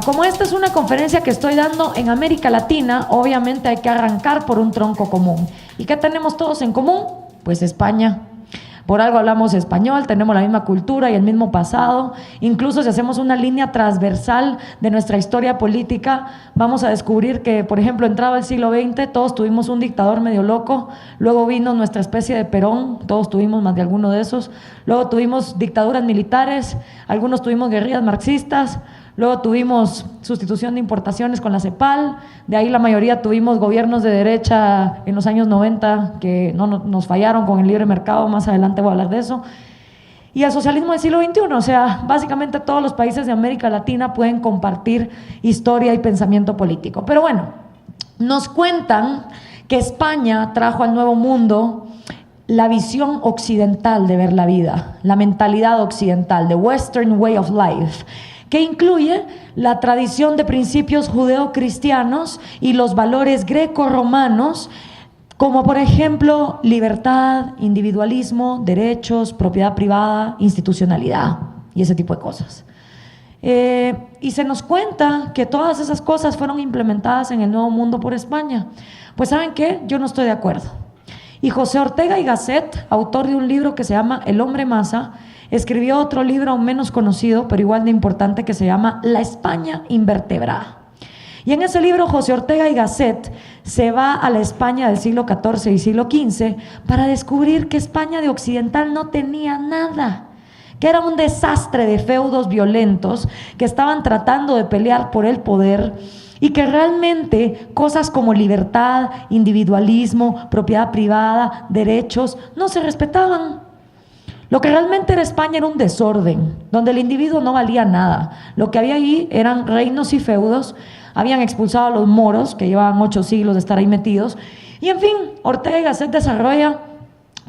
Como esta es una conferencia que estoy dando en América Latina, obviamente hay que arrancar por un tronco común. ¿Y qué tenemos todos en común? Pues España. Por algo hablamos español, tenemos la misma cultura y el mismo pasado. Incluso si hacemos una línea transversal de nuestra historia política, vamos a descubrir que, por ejemplo, entrado el siglo XX, todos tuvimos un dictador medio loco, luego vino nuestra especie de Perón, todos tuvimos más de alguno de esos, luego tuvimos dictaduras militares, algunos tuvimos guerrillas marxistas, luego tuvimos sustitución de importaciones con la CEPAL, de ahí la mayoría tuvimos gobiernos de derecha en los años 90 que nos fallaron con el libre mercado, más adelante voy a hablar de eso. Y el socialismo del siglo XXI, o sea, básicamente todos los países de América Latina pueden compartir historia y pensamiento político. Pero bueno, nos cuentan que España trajo al Nuevo Mundo la visión occidental de ver la vida, la mentalidad occidental, the Western way of life, que incluye la tradición de principios judeocristianos y los valores greco-romanos, como por ejemplo libertad, individualismo, derechos, propiedad privada, institucionalidad y ese tipo de cosas. Y se nos cuenta que todas esas cosas fueron implementadas en el Nuevo Mundo por España. Pues ¿saben qué? Yo no estoy de acuerdo. Y José Ortega y Gasset, autor de un libro que se llama El hombre masa, escribió otro libro aún menos conocido, pero igual de importante, que se llama La España invertebrada. Y en ese libro José Ortega y Gasset se va a la España del siglo XIV y siglo XV para descubrir que España de occidental no tenía nada, que era un desastre de feudos violentos que estaban tratando de pelear por el poder y que realmente cosas como libertad, individualismo, propiedad privada, derechos, no se respetaban. Lo que realmente era España era un desorden, donde el individuo no valía nada. Lo que había ahí eran reinos y feudos, habían expulsado a los moros, que llevaban 8 siglos de estar ahí metidos, y en fin, Ortega y Gasset desarrolla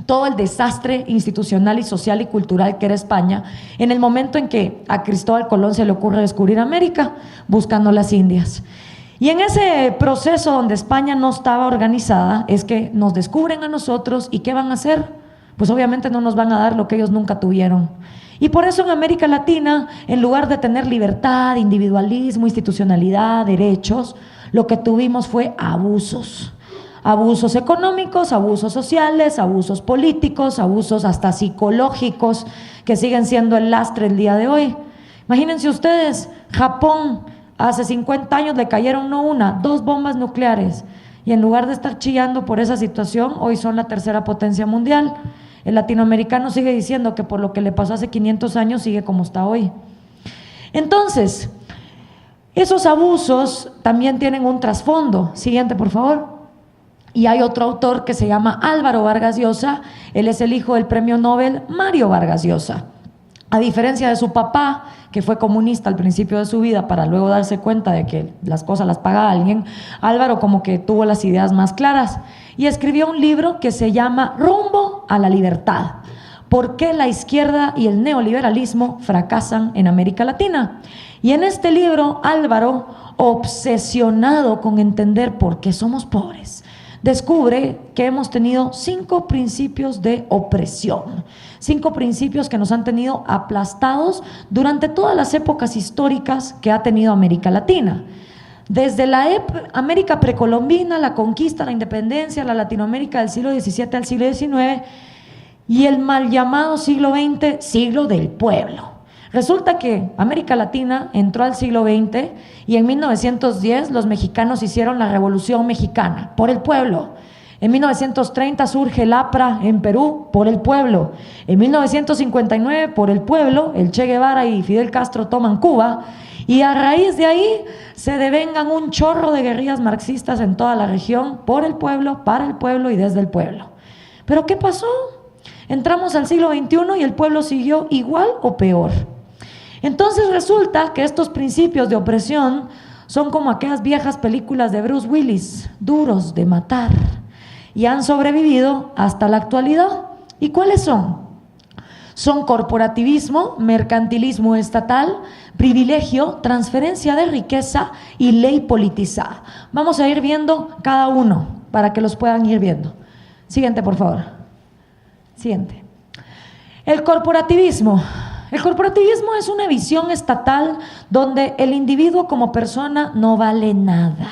todo el desastre institucional y social y cultural que era España en el momento en que a Cristóbal Colón se le ocurre descubrir América, buscando las Indias. Y en ese proceso donde España no estaba organizada, es que nos descubren a nosotros, ¿y qué van a hacer? Pues obviamente no nos van a dar lo que ellos nunca tuvieron. Y por eso en América Latina, en lugar de tener libertad, individualismo, institucionalidad, derechos, lo que tuvimos fue abusos. Abusos económicos, abusos sociales, abusos políticos, abusos hasta psicológicos, que siguen siendo el lastre el día de hoy. Imagínense ustedes, Japón, hace 50 años le cayeron no una, 2 bombas nucleares. Y en lugar de estar chillando por esa situación, hoy son la tercera potencia mundial. El latinoamericano sigue diciendo que por lo que le pasó hace 500 años sigue como está hoy. Entonces, esos abusos también tienen un trasfondo. Siguiente, por favor. Y hay otro autor que se llama Álvaro Vargas Llosa. Él es el hijo del premio Nobel Mario Vargas Llosa. A diferencia de su papá, que fue comunista al principio de su vida para luego darse cuenta de que las cosas las paga alguien, Álvaro como que tuvo las ideas más claras y escribió un libro que se llama Rumbo a la Libertad. ¿Por qué la izquierda y el neoliberalismo fracasan en América Latina? Y en este libro, Álvaro, obsesionado con entender por qué somos pobres, descubre que hemos tenido 5 principios de opresión, 5 principios que nos han tenido aplastados durante todas las épocas históricas que ha tenido América Latina. Desde la América precolombina, la conquista, la independencia, la Latinoamérica del siglo XVII al siglo XIX y el mal llamado siglo XX, siglo del pueblo. Resulta que América Latina entró al siglo XX y en 1910 los mexicanos hicieron la Revolución Mexicana por el pueblo. En 1930 surge el APRA en Perú por el pueblo. En 1959 por el pueblo, el Che Guevara y Fidel Castro toman Cuba y a raíz de ahí se devengan un chorro de guerrillas marxistas en toda la región por el pueblo, para el pueblo y desde el pueblo. ¿Pero qué pasó? Entramos al siglo XXI y el pueblo siguió igual o peor. Entonces resulta que estos principios de opresión son como aquellas viejas películas de Bruce Willis, duros de matar, y han sobrevivido hasta la actualidad. ¿Y cuáles son? Son corporativismo, mercantilismo estatal, privilegio, transferencia de riqueza y ley politizada. Vamos a ir viendo cada uno para que los puedan ir viendo. Siguiente, por favor. Siguiente. El corporativismo. El corporativismo es una visión estatal donde el individuo como persona no vale nada.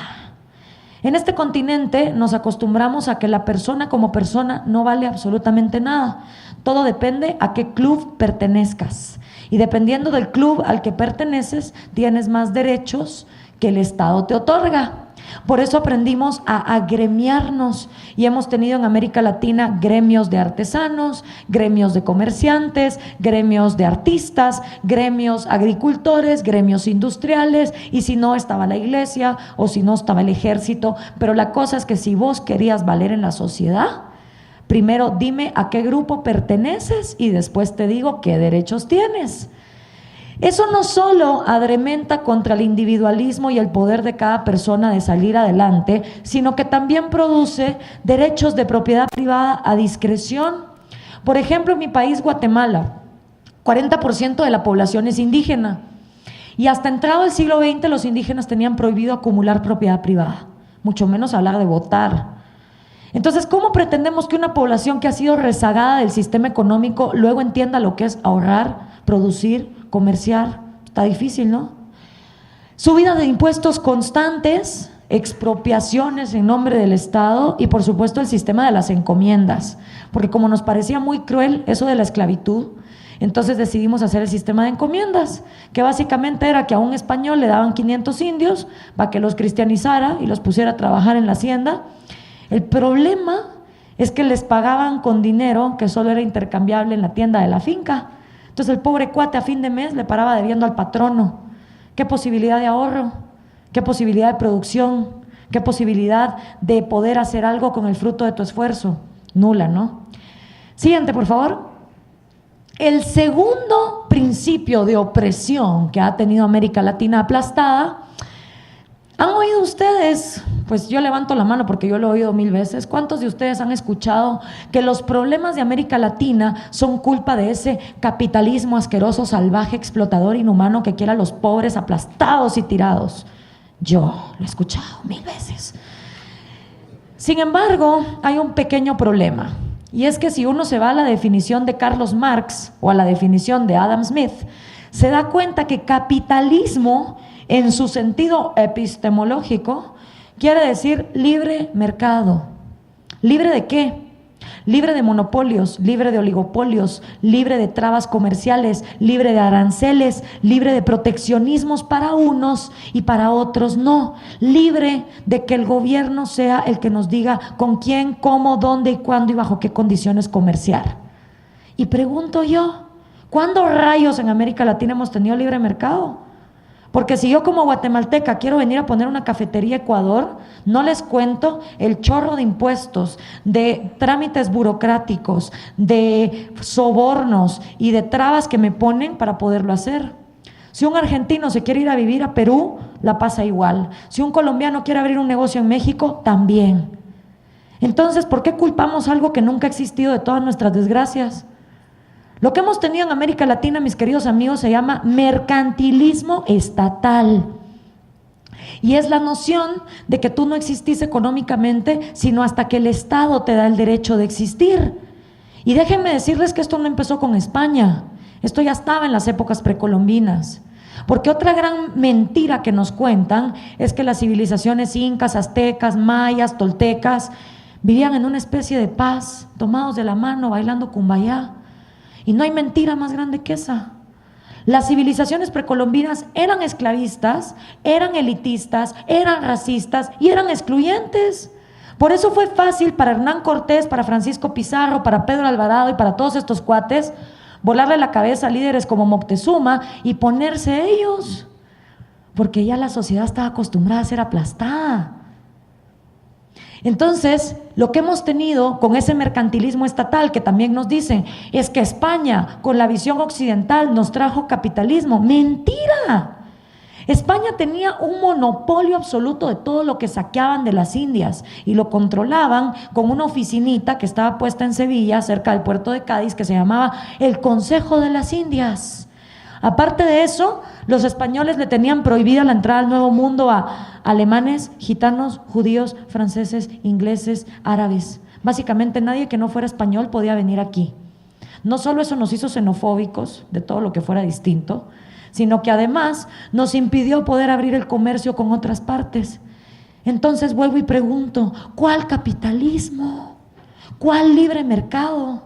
En este continente nos acostumbramos a que la persona como persona no vale absolutamente nada. Todo depende a qué club pertenezcas. Y dependiendo del club al que perteneces, tienes más derechos que el Estado te otorga. Por eso aprendimos a agremiarnos y hemos tenido en América Latina gremios de artesanos, gremios de comerciantes, gremios de artistas, gremios agricultores, gremios industriales, y si no estaba la iglesia o si no estaba el ejército. Pero la cosa es que si vos querías valer en la sociedad, primero dime a qué grupo perteneces y después te digo qué derechos tienes. Eso no solo adrementa contra el individualismo y el poder de cada persona de salir adelante, sino que también produce derechos de propiedad privada a discreción. Por ejemplo, en mi país, Guatemala, 40% de la población es indígena y hasta entrado el siglo XX los indígenas tenían prohibido acumular propiedad privada, mucho menos hablar de votar. Entonces, ¿cómo pretendemos que una población que ha sido rezagada del sistema económico luego entienda lo que es ahorrar, producir, comerciar? Está difícil, ¿no? Subida de impuestos constantes, expropiaciones en nombre del Estado y por supuesto el sistema de las encomiendas, porque como nos parecía muy cruel eso de la esclavitud, entonces decidimos hacer el sistema de encomiendas, que básicamente era que a un español le daban 500 indios para que los cristianizara y los pusiera a trabajar en la hacienda. El problema es que les pagaban con dinero que solo era intercambiable en la tienda de la finca. Entonces el pobre cuate a fin de mes le paraba debiendo al patrono. ¿Qué posibilidad de ahorro? ¿Qué posibilidad de producción? ¿Qué posibilidad de poder hacer algo con el fruto de tu esfuerzo? Nula, ¿no? Siguiente, por favor. El segundo principio de opresión que ha tenido América Latina aplastada. ¿Han oído ustedes? Pues yo levanto la mano porque yo lo he oído 1000 veces. ¿Cuántos de ustedes han escuchado que los problemas de América Latina son culpa de ese capitalismo asqueroso, salvaje, explotador, inhumano que quiere a los pobres aplastados y tirados? Yo lo he escuchado 1000 veces. Sin embargo, hay un pequeño problema. Y es que si uno se va a la definición de Carlos Marx o a la definición de Adam Smith, se da cuenta que capitalismo, en su sentido epistemológico, quiere decir libre mercado. ¿Libre de qué? Libre de monopolios, libre de oligopolios, libre de trabas comerciales, libre de aranceles, libre de proteccionismos para unos y para otros no. Libre de que el gobierno sea el que nos diga con quién, cómo, dónde y cuándo y bajo qué condiciones comerciar. Y pregunto yo, ¿cuándo rayos en América Latina hemos tenido libre mercado? Porque si yo como guatemalteca quiero venir a poner una cafetería a Ecuador, no les cuento el chorro de impuestos, de trámites burocráticos, de sobornos y de trabas que me ponen para poderlo hacer. Si un argentino se quiere ir a vivir a Perú, la pasa igual. Si un colombiano quiere abrir un negocio en México, también. Entonces, ¿por qué culpamos algo que nunca ha existido de todas nuestras desgracias? Lo que hemos tenido en América Latina, mis queridos amigos, se llama mercantilismo estatal. Y es la noción de que tú no existís económicamente, sino hasta que el Estado te da el derecho de existir. Y déjenme decirles que esto no empezó con España, esto ya estaba en las épocas precolombinas. Porque otra gran mentira que nos cuentan es que las civilizaciones incas, aztecas, mayas, toltecas vivían en una especie de paz, tomados de la mano, bailando cumbayá. Y no hay mentira más grande que esa. Las civilizaciones precolombinas eran esclavistas, eran elitistas, eran racistas y eran excluyentes. Por eso fue fácil para Hernán Cortés, para Francisco Pizarro, para Pedro Alvarado y para todos estos cuates volarle la cabeza a líderes como Moctezuma y ponerse ellos, porque ya la sociedad estaba acostumbrada a ser aplastada. Entonces, lo que hemos tenido con ese mercantilismo estatal, que también nos dicen, es que España, con la visión occidental, nos trajo capitalismo. ¡Mentira! España tenía un monopolio absoluto de todo lo que saqueaban de las Indias y lo controlaban con una oficinita que estaba puesta en Sevilla, cerca del puerto de Cádiz, que se llamaba el Consejo de las Indias. Aparte de eso, los españoles le tenían prohibida la entrada al Nuevo Mundo a alemanes, gitanos, judíos, franceses, ingleses, árabes. Básicamente nadie que no fuera español podía venir aquí. No solo eso nos hizo xenofóbicos de todo lo que fuera distinto, sino que además nos impidió poder abrir el comercio con otras partes. Entonces vuelvo y pregunto, ¿cuál capitalismo? ¿Cuál libre mercado?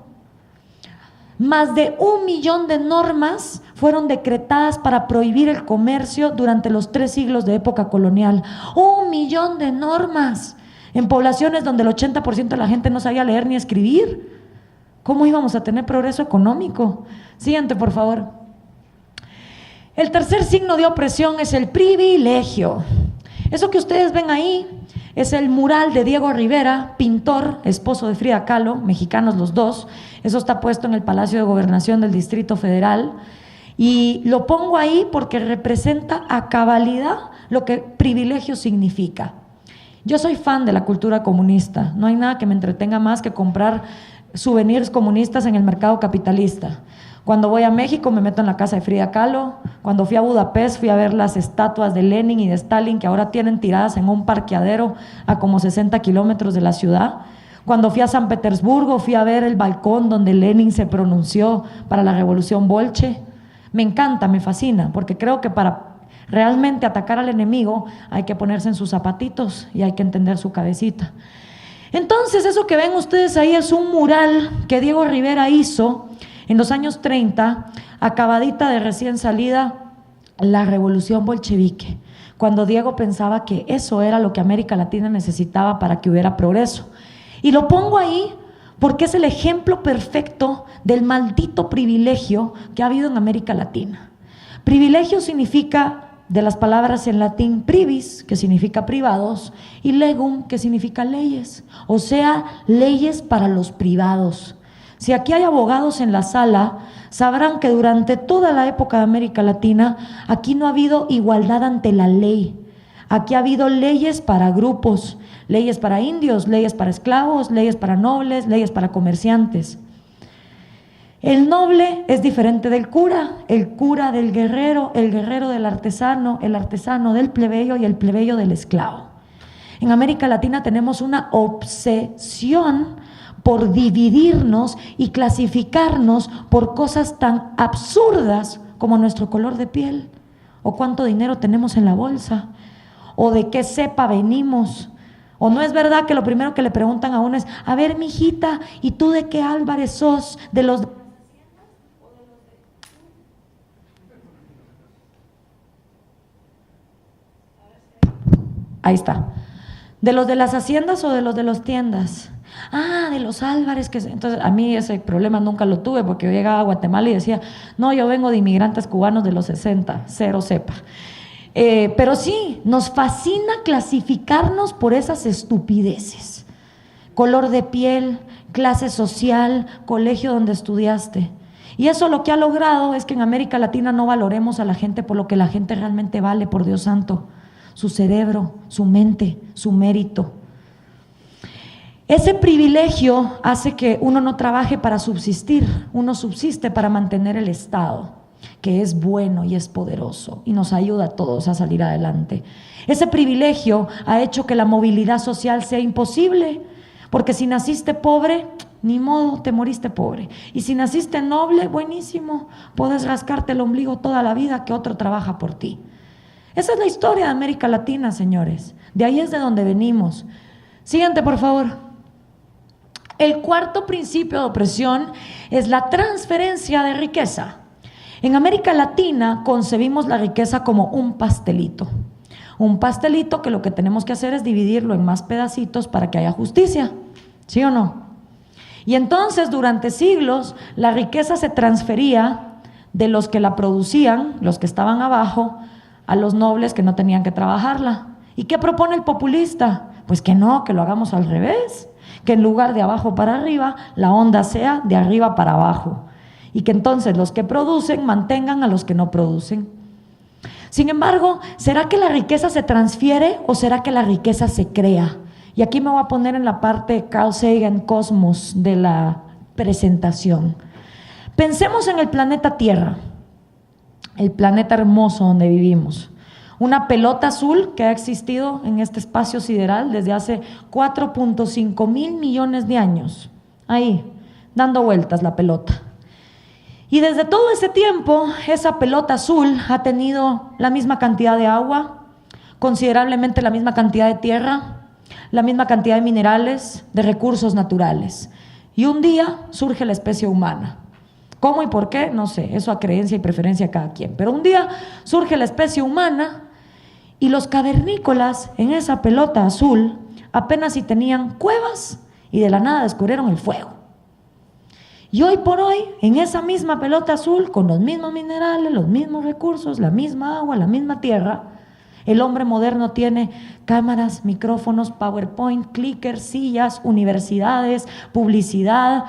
Más de 1 millón de normas fueron decretadas para prohibir el comercio durante los 3 siglos de época colonial. 1 millón de normas en poblaciones donde el 80% de la gente no sabía leer ni escribir. ¿Cómo íbamos a tener progreso económico? Siguiente, por favor. El tercer signo de opresión es el privilegio. Eso que ustedes ven ahí es el mural de Diego Rivera, pintor, esposo de Frida Kahlo, mexicanos los dos. Eso está puesto en el Palacio de Gobernación del Distrito Federal. Y lo pongo ahí porque representa a cabalidad lo que privilegio significa. Yo soy fan de la cultura comunista. No hay nada que me entretenga más que comprar souvenirs comunistas en el mercado capitalista. Cuando voy a México me meto en la casa de Frida Kahlo. Cuando fui a Budapest fui a ver las estatuas de Lenin y de Stalin que ahora tienen tiradas en un parqueadero a como 60 kilómetros de la ciudad. Cuando fui a San Petersburgo fui a ver el balcón donde Lenin se pronunció para la revolución bolche. Me encanta, me fascina, porque creo que para realmente atacar al enemigo hay que ponerse en sus zapatitos y hay que entender su cabecita. Entonces eso que ven ustedes ahí es un mural que Diego Rivera hizo en los años 30, acabadita de recién salida la revolución bolchevique, cuando Diego pensaba que eso era lo que América Latina necesitaba para que hubiera progreso. Y lo pongo ahí porque es el ejemplo perfecto del maldito privilegio que ha habido en América Latina. Privilegio significa, de las palabras en latín, privis, que significa privados, y legum, que significa leyes, o sea, leyes para los privados. Si aquí hay abogados en la sala, sabrán que durante toda la época de América Latina, aquí no ha habido igualdad ante la ley. Aquí ha habido leyes para grupos, leyes para indios, leyes para esclavos, leyes para nobles, leyes para comerciantes. El noble es diferente del cura, el cura del guerrero, el guerrero del artesano, el artesano del plebeyo y el plebeyo del esclavo. En América Latina tenemos una obsesión por dividirnos y clasificarnos por cosas tan absurdas como nuestro color de piel, o cuánto dinero tenemos en la bolsa, o de qué cepa venimos. O no es verdad que lo primero que le preguntan a uno es: a ver, mijita, ¿y tú de qué Álvarez sos? ¿De los Ahí está. ¿De los de las haciendas o de los de las tiendas? Ah, de los Álvarez. Entonces, a mí ese problema nunca lo tuve, porque yo llegaba a Guatemala y decía: no, yo vengo de inmigrantes cubanos de los 60, cero cepa. Pero sí, nos fascina clasificarnos por esas estupideces. Color de piel, clase social, colegio donde estudiaste. Y eso lo que ha logrado es que en América Latina no valoremos a la gente por lo que la gente realmente vale, por Dios santo: su cerebro, su mente, su mérito. Ese privilegio hace que uno no trabaje para subsistir, uno subsiste para mantener el Estado, que es bueno y es poderoso y nos ayuda a todos a salir adelante. Ese privilegio ha hecho que la movilidad social sea imposible, porque si naciste pobre, ni modo, te moriste pobre. Y si naciste noble, buenísimo, puedes rascarte el ombligo toda la vida que otro trabaja por ti. Esa es la historia de América Latina, señores. De ahí es de donde venimos. Siguiente, por favor. El cuarto principio de opresión es la transferencia de riqueza. En América Latina concebimos la riqueza como un pastelito. Un pastelito que lo que tenemos que hacer es dividirlo en más pedacitos para que haya justicia. ¿Sí o no? Y entonces durante siglos la riqueza se transfería de los que la producían, los que estaban abajo, a los nobles que no tenían que trabajarla. ¿Y qué propone el populista? Pues que no, que lo hagamos al revés, que en lugar de abajo para arriba, la onda sea de arriba para abajo, y que entonces los que producen mantengan a los que no producen. Sin embargo, ¿será que la riqueza se transfiere o será que la riqueza se crea? Y aquí me voy a poner en la parte Carl Sagan Cosmos de la presentación. Pensemos en el planeta Tierra, el planeta hermoso donde vivimos. Una pelota azul que ha existido en este espacio sideral desde hace 4.5 mil millones de años. Ahí, dando vueltas la pelota. Y desde todo ese tiempo, esa pelota azul ha tenido la misma cantidad de agua, considerablemente la misma cantidad de tierra, la misma cantidad de minerales, de recursos naturales. Y un día surge la especie humana. ¿Cómo y por qué? No sé, eso a creencia y preferencia de cada quien. Pero un día surge la especie humana y los cavernícolas en esa pelota azul apenas si tenían cuevas y de la nada descubrieron el fuego. Y hoy por hoy, en esa misma pelota azul, con los mismos minerales, los mismos recursos, la misma agua, la misma tierra, el hombre moderno tiene cámaras, micrófonos, PowerPoint, clickers, sillas, universidades, publicidad,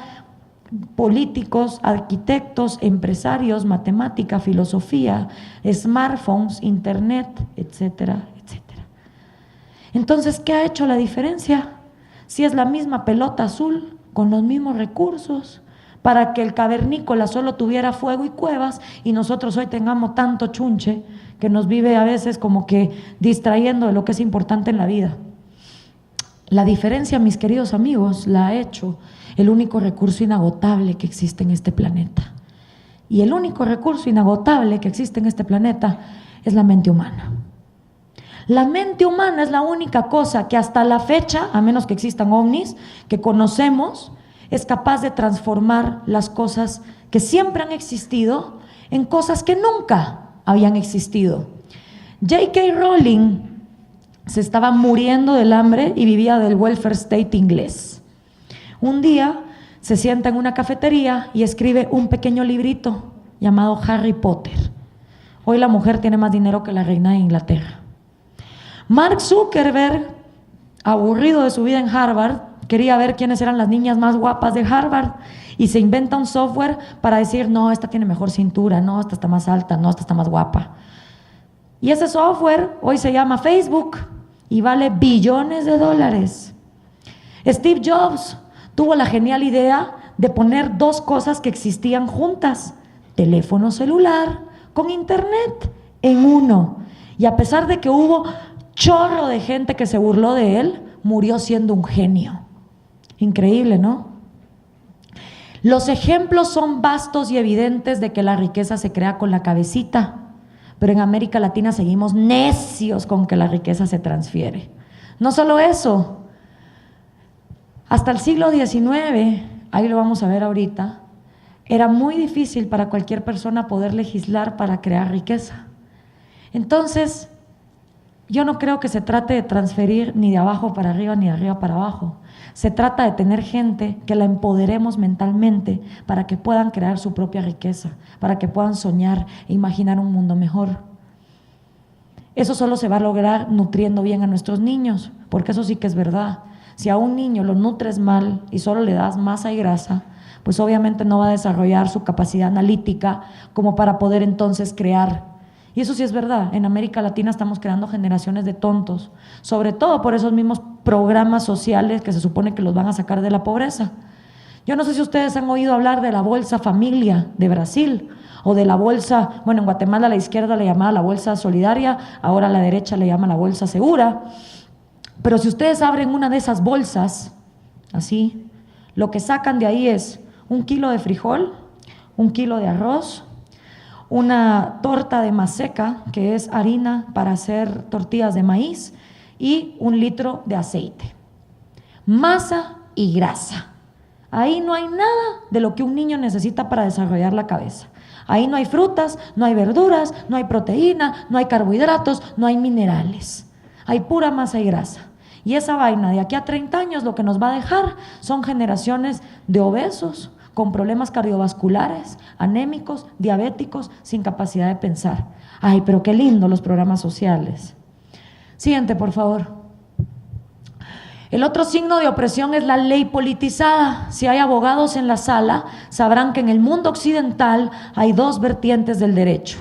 políticos, arquitectos, empresarios, matemática, filosofía, smartphones, internet, etcétera, etcétera. Entonces, ¿qué ha hecho la diferencia? Si es la misma pelota azul, con los mismos recursos, para que el cavernícola solo tuviera fuego y cuevas y nosotros hoy tengamos tanto chunche que nos vive a veces como que distrayendo de lo que es importante en la vida. La diferencia, mis queridos amigos, la ha hecho el único recurso inagotable que existe en este planeta. Y el único recurso inagotable que existe en este planeta es la mente humana. La mente humana es la única cosa que hasta la fecha, a menos que existan ovnis, que conocemos, es capaz de transformar las cosas que siempre han existido en cosas que nunca habían existido. J.K. Rowling se estaba muriendo del hambre y vivía del welfare state inglés. Un día se sienta en una cafetería y escribe un pequeño librito llamado Harry Potter. Hoy la mujer tiene más dinero que la reina de Inglaterra. Mark Zuckerberg, aburrido de su vida en Harvard, quería ver quiénes eran las niñas más guapas de Harvard y se inventa un software para decir, no, esta tiene mejor cintura, no, esta está más alta, no, esta está más guapa. Y ese software hoy se llama Facebook y vale billones de dólares. Steve Jobs tuvo la genial idea de poner dos cosas que existían juntas, teléfono celular con internet en uno. Y a pesar de que hubo chorro de gente que se burló de él, murió siendo un genio. Increíble, ¿no? Los ejemplos son vastos y evidentes de que la riqueza se crea con la cabecita, pero en América Latina seguimos necios con que la riqueza se transfiere. No solo eso, hasta el siglo XIX, ahí lo vamos a ver ahorita, era muy difícil para cualquier persona poder legislar para crear riqueza. Entonces, yo no creo que se trate de transferir ni de abajo para arriba ni de arriba para abajo. Se trata de tener gente que la empoderemos mentalmente para que puedan crear su propia riqueza, para que puedan soñar e imaginar un mundo mejor. Eso solo se va a lograr nutriendo bien a nuestros niños, porque eso sí que es verdad. Si a un niño lo nutres mal y solo le das masa y grasa, pues obviamente no va a desarrollar su capacidad analítica como para poder entonces crear. Y eso sí es verdad, en América Latina estamos creando generaciones de tontos, sobre todo por esos mismos programas sociales que se supone que los van a sacar de la pobreza. Yo no sé si ustedes han oído hablar de la Bolsa Familia de Brasil o de la bolsa, bueno, en Guatemala a la izquierda le llamaba la Bolsa Solidaria, ahora a la derecha le llama la Bolsa Segura. Pero si ustedes abren una de esas bolsas, así, lo que sacan de ahí es 1 kilo de frijol, 1 kilo de arroz, una torta de maseca, que es harina para hacer tortillas de maíz, y 1 litro de aceite. Masa y grasa. Ahí no hay nada de lo que un niño necesita para desarrollar la cabeza. Ahí no hay frutas, no hay verduras, no hay proteína, no hay carbohidratos, no hay minerales. Hay pura masa y grasa. Y esa vaina de aquí a 30 años lo que nos va a dejar son generaciones de obesos, con problemas cardiovasculares, anémicos, diabéticos, sin capacidad de pensar. Ay, pero qué lindo los programas sociales. Siguiente, por favor. El otro signo de opresión es la ley politizada. Si hay abogados en la sala, sabrán que en el mundo occidental hay 2 vertientes del derecho: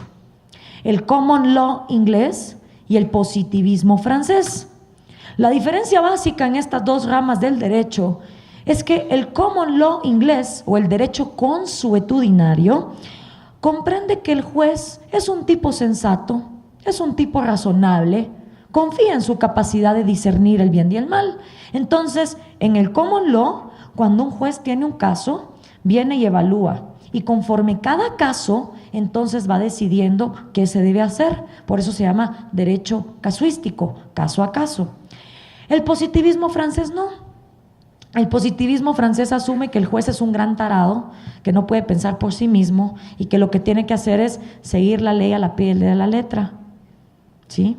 el common law inglés y el positivismo francés. La diferencia básica en estas 2 ramas del derecho es que el common law inglés, o el derecho consuetudinario, comprende que el juez es un tipo sensato, es un tipo razonable, confía en su capacidad de discernir el bien y el mal. Entonces, en el common law, cuando un juez tiene un caso, viene y evalúa Y conforme cada caso, entonces va decidiendo qué se debe hacer. Por eso se llama derecho casuístico, caso a caso. El positivismo francés no. El positivismo francés asume que el juez es un gran tarado, que no puede pensar por sí mismo y que lo que tiene que hacer es seguir la ley a la pie de la letra. ¿Sí?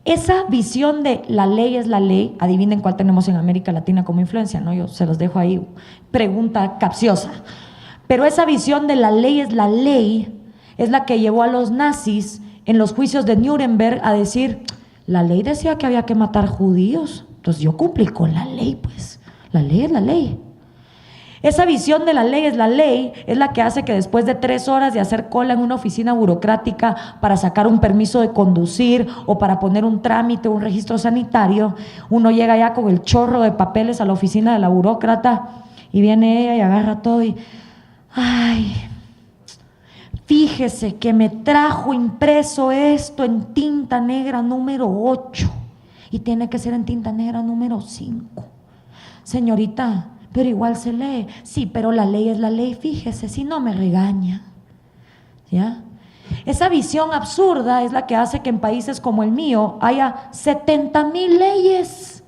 Esa visión de la ley es la ley, adivinen cuál tenemos en América Latina como influencia, ¿no? Yo se los dejo ahí, pregunta capciosa. Pero esa visión de la ley es la que llevó a los nazis en los juicios de Nuremberg a decir, la ley decía que había que matar judíos, entonces yo cumplí con la ley, pues, la ley es la ley. Esa visión de la ley es la que hace que después de 3 horas de hacer cola en una oficina burocrática para sacar un permiso de conducir o para poner un trámite, un registro sanitario, uno llega ya con el chorro de papeles a la oficina de la burócrata y viene ella y agarra todo y, ay, fíjese que me trajo impreso esto en tinta negra número 8 y tiene que ser en tinta negra número 5. Señorita, pero igual se lee. Sí, pero la ley es la ley, fíjese, si no me regaña. ¿Ya? Esa visión absurda es la que hace que en países como el mío haya 70,000 leyes.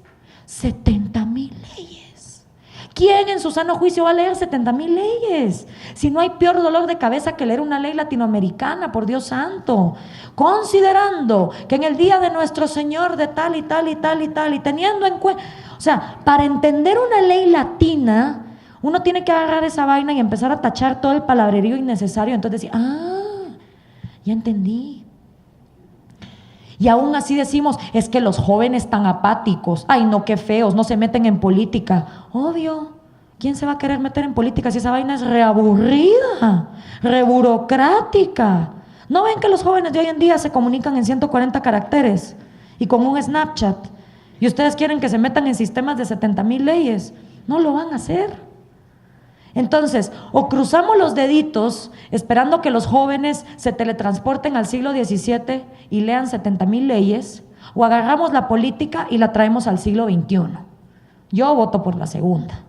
70,000 leyes. ¿Quién en su sano juicio va a leer 70,000 leyes? Si no hay peor dolor de cabeza que leer una ley latinoamericana, por Dios santo. Considerando que en el día de nuestro Señor de tal y tal y tal y tal, y teniendo en cuenta, o sea, para entender una ley latina, uno tiene que agarrar esa vaina y empezar a tachar todo el palabrerío innecesario. Entonces decir, ya entendí. Y aún así decimos, es que los jóvenes tan apáticos, ay no, qué feos, no se meten en política. Obvio, ¿quién se va a querer meter en política si esa vaina es reaburrida, reburocrática? ¿No ven que los jóvenes de hoy en día se comunican en 140 caracteres y con un Snapchat? Y ustedes quieren que se metan en sistemas de 70,000 leyes. No lo van a hacer. Entonces, o cruzamos los deditos esperando que los jóvenes se teletransporten al siglo XVII y lean 70,000 leyes, o agarramos la política y la traemos al siglo XXI. Yo voto por la segunda.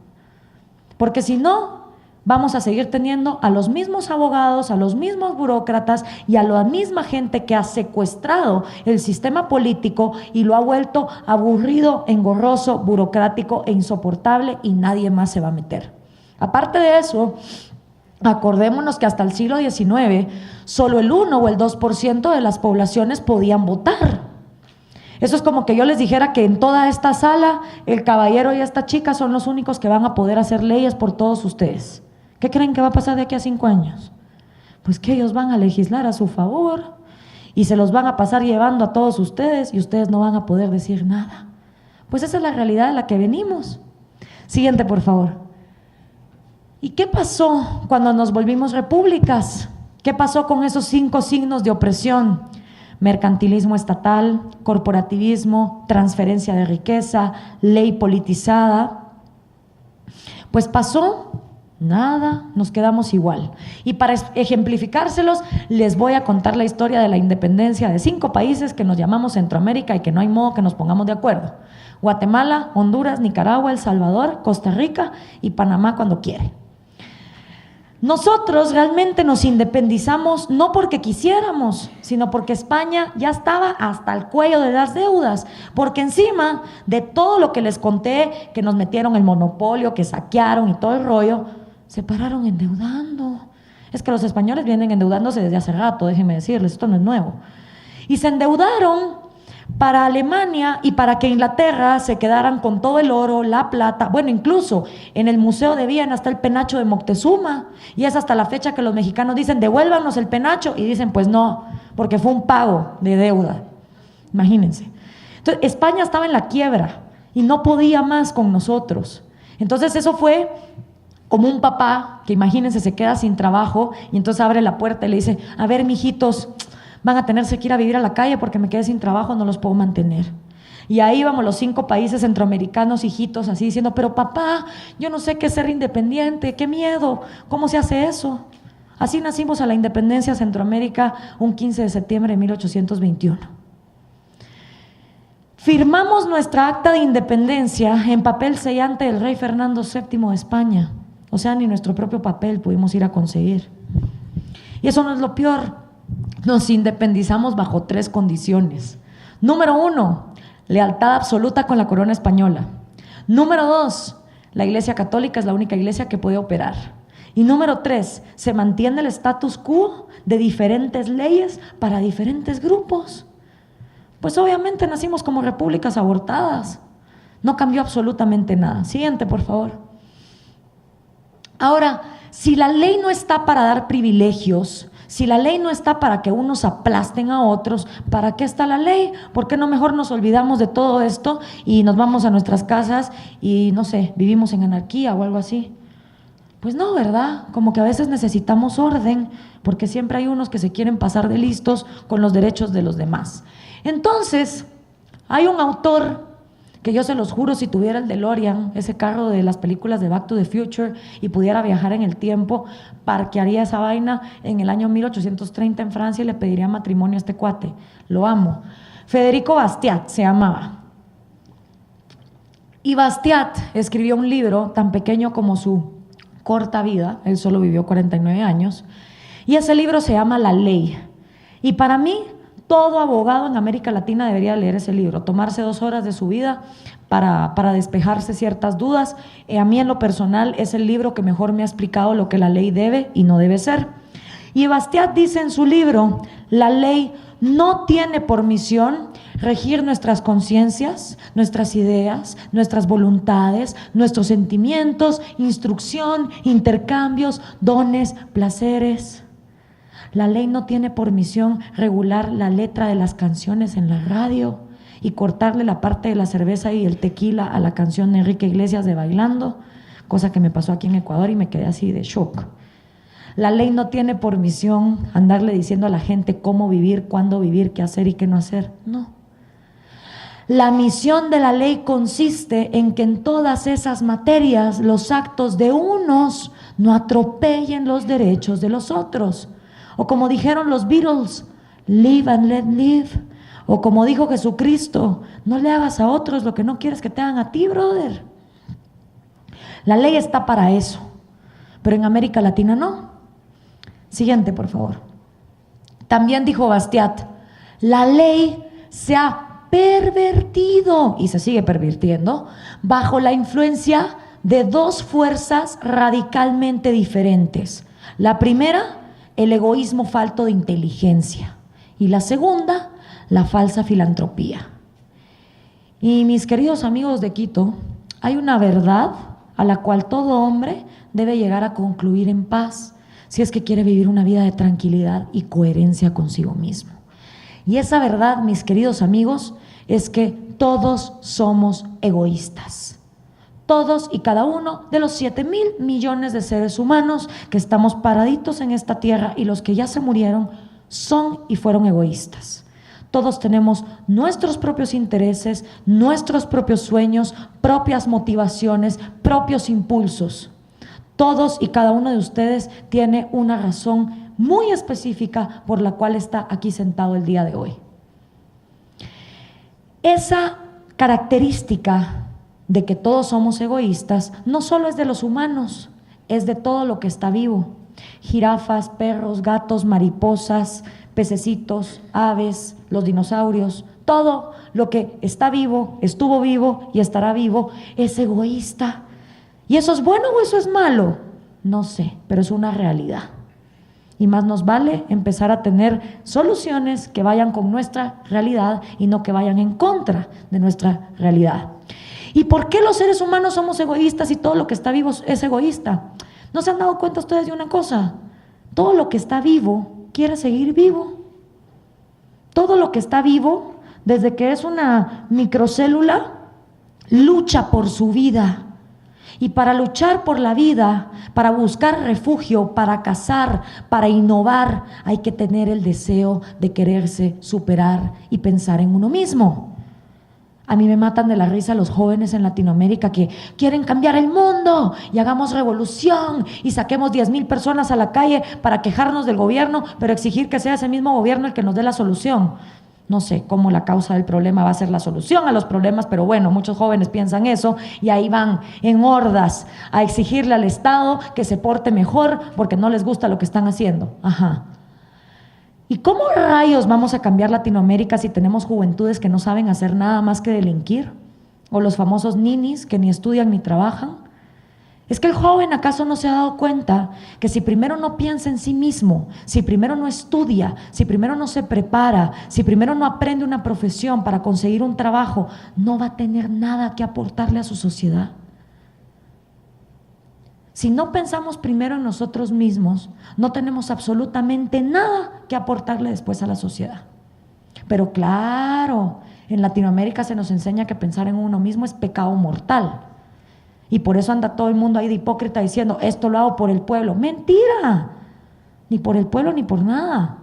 Porque si no, vamos a seguir teniendo a los mismos abogados, a los mismos burócratas y a la misma gente que ha secuestrado el sistema político y lo ha vuelto aburrido, engorroso, burocrático e insoportable, y nadie más se va a meter. Aparte de eso, acordémonos que hasta el siglo XIX solo el 1 o el 2% de las poblaciones podían votar. Eso es como que yo les dijera que en toda esta sala el caballero y esta chica son los únicos que van a poder hacer leyes por todos ustedes. ¿Qué creen que va a pasar de aquí a 5 años? Pues que ellos van a legislar a su favor y se los van a pasar llevando a todos ustedes y ustedes no van a poder decir nada. Pues esa es la realidad de la que venimos. Siguiente, por favor. ¿Y qué pasó cuando nos volvimos repúblicas? ¿Qué pasó con esos 5 signos de opresión? Mercantilismo estatal, corporativismo, transferencia de riqueza, ley politizada. Pues pasó nada, nos quedamos igual. Y para ejemplificárselos, les voy a contar la historia de la independencia de 5 países que nos llamamos Centroamérica y que no hay modo que nos pongamos de acuerdo. Guatemala, Honduras, Nicaragua, El Salvador, Costa Rica y Panamá cuando quiere. Nosotros realmente nos independizamos no porque quisiéramos, sino porque España ya estaba hasta el cuello de las deudas, porque encima de todo lo que les conté, que nos metieron el monopolio, que saquearon y todo el rollo, se pararon endeudando. Es que los españoles vienen endeudándose desde hace rato, déjenme decirles, esto no es nuevo. Y se endeudaron para Alemania y para que Inglaterra se quedaran con todo el oro, la plata. Bueno, incluso en el Museo de Viena está el penacho de Moctezuma y es hasta la fecha que los mexicanos dicen devuélvanos el penacho y dicen pues no, porque fue un pago de deuda. Imagínense. Entonces España estaba en la quiebra y no podía más con nosotros. Entonces eso fue como un papá que, imagínense, se queda sin trabajo y entonces abre la puerta y le dice, a ver, mijitos, van a tenerse que ir a vivir a la calle porque me quedé sin trabajo, no los puedo mantener. Y ahí vamos los 5 países centroamericanos, hijitos, así diciendo, pero papá, yo no sé qué es ser independiente, qué miedo, ¿cómo se hace eso? Así nacimos a la independencia de Centroamérica un 15 de septiembre de 1821. Firmamos nuestra acta de independencia en papel sellante del rey Fernando VII de España. O sea, ni nuestro propio papel pudimos ir a conseguir. Y eso no es lo peor. Nos independizamos bajo 3 condiciones. Número 1, lealtad absoluta con la corona española. Número 2, la Iglesia Católica es la única iglesia que puede operar. Y número 3, se mantiene el status quo de diferentes leyes para diferentes grupos. Pues obviamente nacimos como repúblicas abortadas. No cambió absolutamente nada. Siguiente, por favor. Ahora, si la ley no está para dar privilegios, si la ley no está para que unos aplasten a otros, ¿para qué está la ley? ¿Por qué no mejor nos olvidamos de todo esto y nos vamos a nuestras casas y, no sé, vivimos en anarquía o algo así? Pues no, ¿verdad? Como que a veces necesitamos orden, porque siempre hay unos que se quieren pasar de listos con los derechos de los demás. Entonces, hay un autor que yo se los juro, si tuviera el DeLorean, ese carro de las películas de Back to the Future, y pudiera viajar en el tiempo, parquearía esa vaina en el año 1830 en Francia y le pediría matrimonio a este cuate. Lo amo. Federico Bastiat se llamaba. Y Bastiat escribió un libro tan pequeño como su corta vida, él solo vivió 49 años, y ese libro se llama La Ley. Y para mí, todo abogado en América Latina debería leer ese libro, tomarse 2 horas de su vida para despejarse ciertas dudas. A mí en lo personal es el libro que mejor me ha explicado lo que la ley debe y no debe ser. Y Bastiat dice en su libro, la ley no tiene por misión regir nuestras conciencias, nuestras ideas, nuestras voluntades, nuestros sentimientos, instrucción, intercambios, dones, placeres. La ley no tiene por misión regular la letra de las canciones en la radio y cortarle la parte de la cerveza y el tequila a la canción de Enrique Iglesias de Bailando, cosa que me pasó aquí en Ecuador y me quedé así de shock. La ley no tiene por misión andarle diciendo a la gente cómo vivir, cuándo vivir, qué hacer y qué no hacer. No. La misión de la ley consiste en que en todas esas materias los actos de unos no atropellen los derechos de los otros. O como dijeron los Beatles, live and let live. O como dijo Jesucristo, no le hagas a otros lo que no quieres que te hagan a ti, brother. La ley está para eso, pero en América Latina no. Siguiente, por favor. También dijo Bastiat, la ley se ha pervertido y se sigue pervirtiendo bajo la influencia de 2 fuerzas radicalmente diferentes. La primera, el egoísmo falto de inteligencia, y la segunda, la falsa filantropía. Y mis queridos amigos de Quito, hay una verdad a la cual todo hombre debe llegar a concluir en paz si es que quiere vivir una vida de tranquilidad y coherencia consigo mismo. Y esa verdad, mis queridos amigos, es que todos somos egoístas. Todos y cada uno de los 7,000 millones de seres humanos que estamos paraditos en esta tierra y los que ya se murieron son y fueron egoístas. Todos tenemos nuestros propios intereses, nuestros propios sueños, propias motivaciones, propios impulsos. Todos y cada uno de ustedes tiene una razón muy específica por la cual está aquí sentado el día de hoy. Esa característica de que todos somos egoístas no solo es de los humanos, es de todo lo que está vivo. Jirafas, perros, gatos, mariposas, pececitos, aves, los dinosaurios, todo lo que está vivo, estuvo vivo y estará vivo es egoísta. ¿Y eso es bueno o eso es malo? No sé, pero es una realidad. Y más nos vale empezar a tener soluciones que vayan con nuestra realidad y no que vayan en contra de nuestra realidad. ¿Y por qué los seres humanos somos egoístas y todo lo que está vivo es egoísta? ¿No se han dado cuenta ustedes de una cosa? Todo lo que está vivo quiere seguir vivo. Todo lo que está vivo, desde que es una microcélula, lucha por su vida. Y para luchar por la vida, para buscar refugio, para cazar, para innovar, hay que tener el deseo de quererse superar y pensar en uno mismo. A mí me matan de la risa los jóvenes en Latinoamérica que quieren cambiar el mundo y hagamos revolución y saquemos 10,000 personas a la calle para quejarnos del gobierno, pero exigir que sea ese mismo gobierno el que nos dé la solución. No sé cómo la causa del problema va a ser la solución a los problemas, pero bueno, muchos jóvenes piensan eso y ahí van en hordas a exigirle al Estado que se porte mejor porque no les gusta lo que están haciendo. Ajá. ¿Y cómo rayos vamos a cambiar Latinoamérica si tenemos juventudes que no saben hacer nada más que delinquir? O los famosos ninis que ni estudian ni trabajan. ¿Es que el joven acaso no se ha dado cuenta que si primero no piensa en sí mismo, si primero no estudia, si primero no se prepara, si primero no aprende una profesión para conseguir un trabajo, no va a tener nada que aportarle a su sociedad? Si no pensamos primero en nosotros mismos, no tenemos absolutamente nada que aportarle después a la sociedad. Pero claro, en Latinoamérica se nos enseña que pensar en uno mismo es pecado mortal. Y por eso anda todo el mundo ahí de hipócrita diciendo, esto lo hago por el pueblo. ¡Mentira! Ni por el pueblo ni por nada.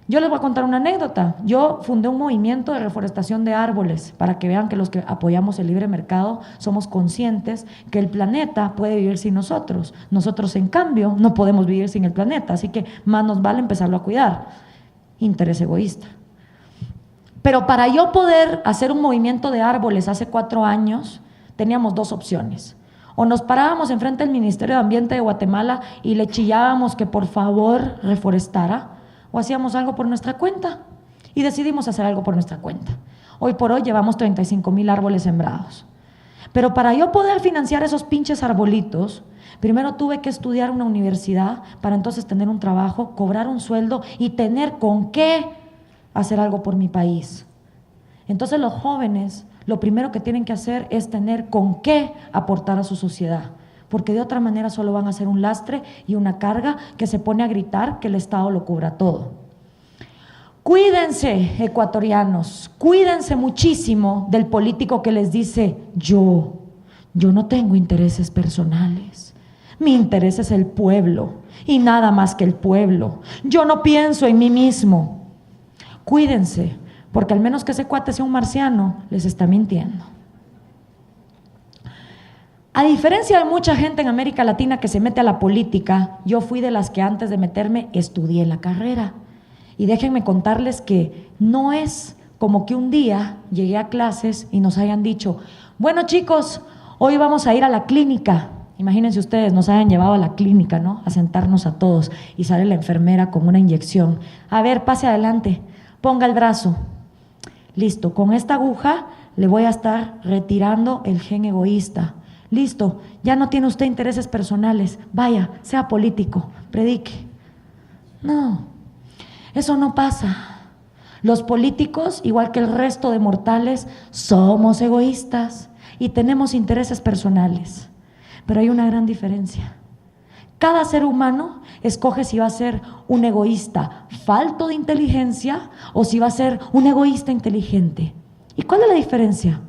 Yo les voy a contar una anécdota. Yo fundé un movimiento de reforestación de árboles para que vean que los que apoyamos el libre mercado somos conscientes que el planeta puede vivir sin nosotros. Nosotros, en cambio, no podemos vivir sin el planeta, así que más nos vale empezarlo a cuidar. Interés egoísta. Pero para yo poder hacer un movimiento de árboles hace 4 años, teníamos 2 opciones. O nos parábamos enfrente del Ministerio de Ambiente de Guatemala y le chillábamos que por favor reforestara, o hacíamos algo por nuestra cuenta. Y decidimos hacer algo por nuestra cuenta. Hoy por hoy llevamos 35,000 árboles sembrados. Pero para yo poder financiar esos pinches arbolitos, primero tuve que estudiar una universidad para entonces tener un trabajo, cobrar un sueldo y tener con qué hacer algo por mi país. Entonces los jóvenes lo primero que tienen que hacer es tener con qué aportar a su sociedad, porque de otra manera solo van a ser un lastre y una carga que se pone a gritar que el Estado lo cubra todo. Cuídense, ecuatorianos, cuídense muchísimo del político que les dice, yo no tengo intereses personales, mi interés es el pueblo y nada más que el pueblo, yo no pienso en mí mismo. Cuídense, porque al menos que ese cuate sea un marciano, les está mintiendo. A diferencia de mucha gente en América Latina que se mete a la política, yo fui de las que antes de meterme estudié la carrera. Y déjenme contarles que no es como que un día llegué a clases y nos hayan dicho, bueno chicos, hoy vamos a ir a la clínica. Imagínense ustedes, nos hayan llevado a la clínica, ¿no? A sentarnos a todos y sale la enfermera con una inyección. A ver, pase adelante, ponga el brazo. Listo, con esta aguja le voy a estar retirando el gen egoísta. Listo, ya no tiene usted intereses personales. Vaya, sea político, predique. No, eso no pasa. Los políticos, igual que el resto de mortales, somos egoístas y tenemos intereses personales. Pero hay una gran diferencia. Cada ser humano escoge si va a ser un egoísta falto de inteligencia o si va a ser un egoísta inteligente. ¿Y cuál es la diferencia?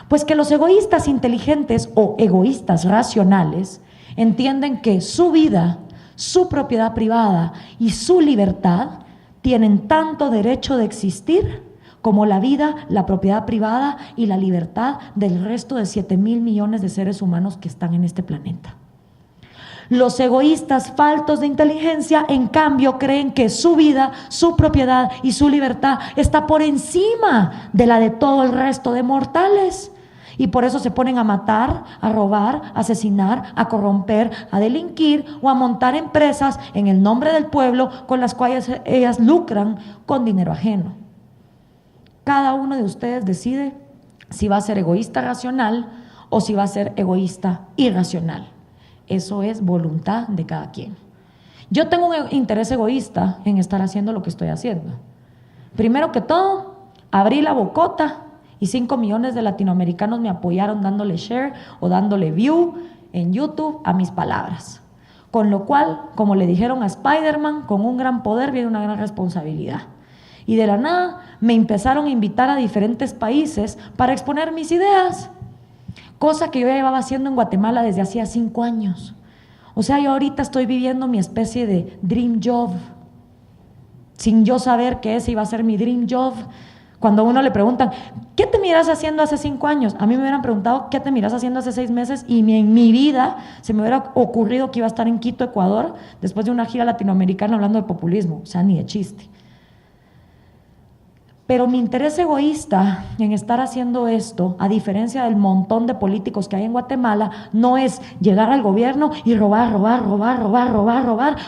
Pues que los egoístas inteligentes o egoístas racionales entienden que su vida, su propiedad privada y su libertad tienen tanto derecho de existir como la vida, la propiedad privada y la libertad del resto de 7,000 millones de seres humanos que están en este planeta. Los egoístas faltos de inteligencia, en cambio, creen que su vida, su propiedad y su libertad está por encima de la de todo el resto de mortales. Y por eso se ponen a matar, a robar, a asesinar, a corromper, a delinquir o a montar empresas en el nombre del pueblo con las cuales ellas lucran con dinero ajeno. Cada uno de ustedes decide si va a ser egoísta racional o si va a ser egoísta irracional. Eso es voluntad de cada quien. Yo tengo un interés egoísta en estar haciendo lo que estoy haciendo. Primero que todo, abrí la bocota y 5 millones de latinoamericanos me apoyaron dándole share o dándole view en YouTube a mis palabras. Con lo cual, como le dijeron a Spider-Man, con un gran poder viene una gran responsabilidad. Y de la nada me empezaron a invitar a diferentes países para exponer mis ideas. Cosa que yo ya llevaba haciendo en Guatemala desde hacía 5 años. O sea, yo ahorita estoy viviendo mi especie de dream job, sin yo saber que ese iba a ser mi dream job. Cuando a uno le preguntan, ¿qué te miras haciendo hace 5 años? A mí me hubieran preguntado, ¿qué te miras haciendo hace 6 meses? Y en mi vida se me hubiera ocurrido que iba a estar en Quito, Ecuador, después de una gira latinoamericana hablando de populismo. O sea, ni de chiste. Pero mi interés egoísta en estar haciendo esto, a diferencia del montón de políticos que hay en Guatemala, no es llegar al gobierno y robar,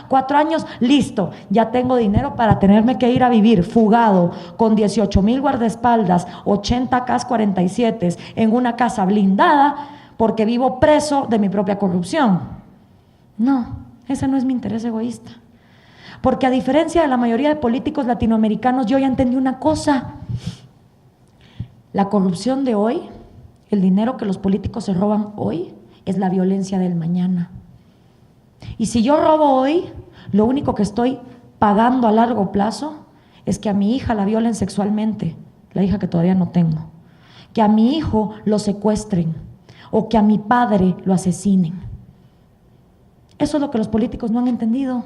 4 años, listo, ya tengo dinero para tenerme que ir a vivir fugado con 18,000 guardaespaldas, 80 K-47 en una casa blindada porque vivo preso de mi propia corrupción. No, ese no es mi interés egoísta. Porque a diferencia de la mayoría de políticos latinoamericanos, yo ya entendí una cosa. La corrupción de hoy, el dinero que los políticos se roban hoy, es la violencia del mañana. Y si yo robo hoy, lo único que estoy pagando a largo plazo es que a mi hija la violen sexualmente, la hija que todavía no tengo, que a mi hijo lo secuestren o que a mi padre lo asesinen. Eso es lo que los políticos no han entendido.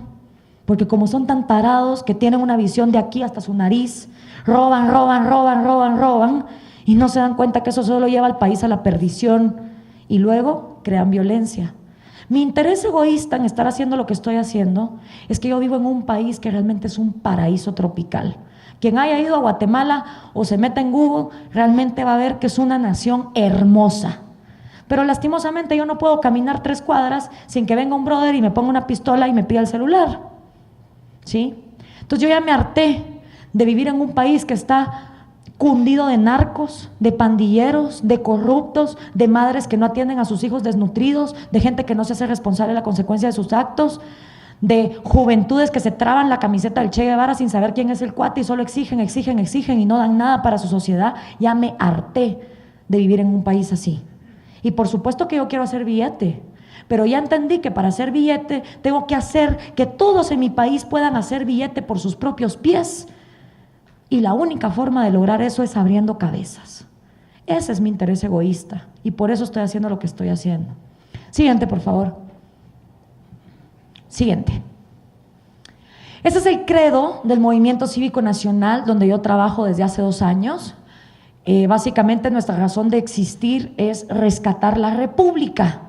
Porque como son tan tarados que tienen una visión de aquí hasta su nariz, roban y no se dan cuenta que eso solo lleva al país a la perdición y luego crean violencia. Mi interés egoísta en estar haciendo lo que estoy haciendo es que yo vivo en un país que realmente es un paraíso tropical. Quien haya ido a Guatemala o se meta en Google realmente va a ver que es una nación hermosa. Pero lastimosamente yo no puedo caminar 3 cuadras sin que venga un brother y me ponga una pistola y me pida el celular. ¿Sí? Entonces yo ya me harté de vivir en un país que está cundido de narcos, de pandilleros, de corruptos, de madres que no atienden a sus hijos desnutridos, de gente que no se hace responsable de la consecuencia de sus actos, de juventudes que se traban la camiseta del Che Guevara sin saber quién es el cuate y solo exigen y no dan nada para su sociedad. Ya me harté de vivir en un país así. Y por supuesto que yo quiero hacer billete, pero ya entendí que para hacer billete tengo que hacer que todos en mi país puedan hacer billete por sus propios pies. Y la única forma de lograr eso es abriendo cabezas. Ese es mi interés egoísta y por eso estoy haciendo lo que estoy haciendo. Siguiente, por favor. Siguiente. Ese es el credo del Movimiento Cívico Nacional, donde yo trabajo desde hace 2 años. Básicamente nuestra razón de existir es rescatar la república.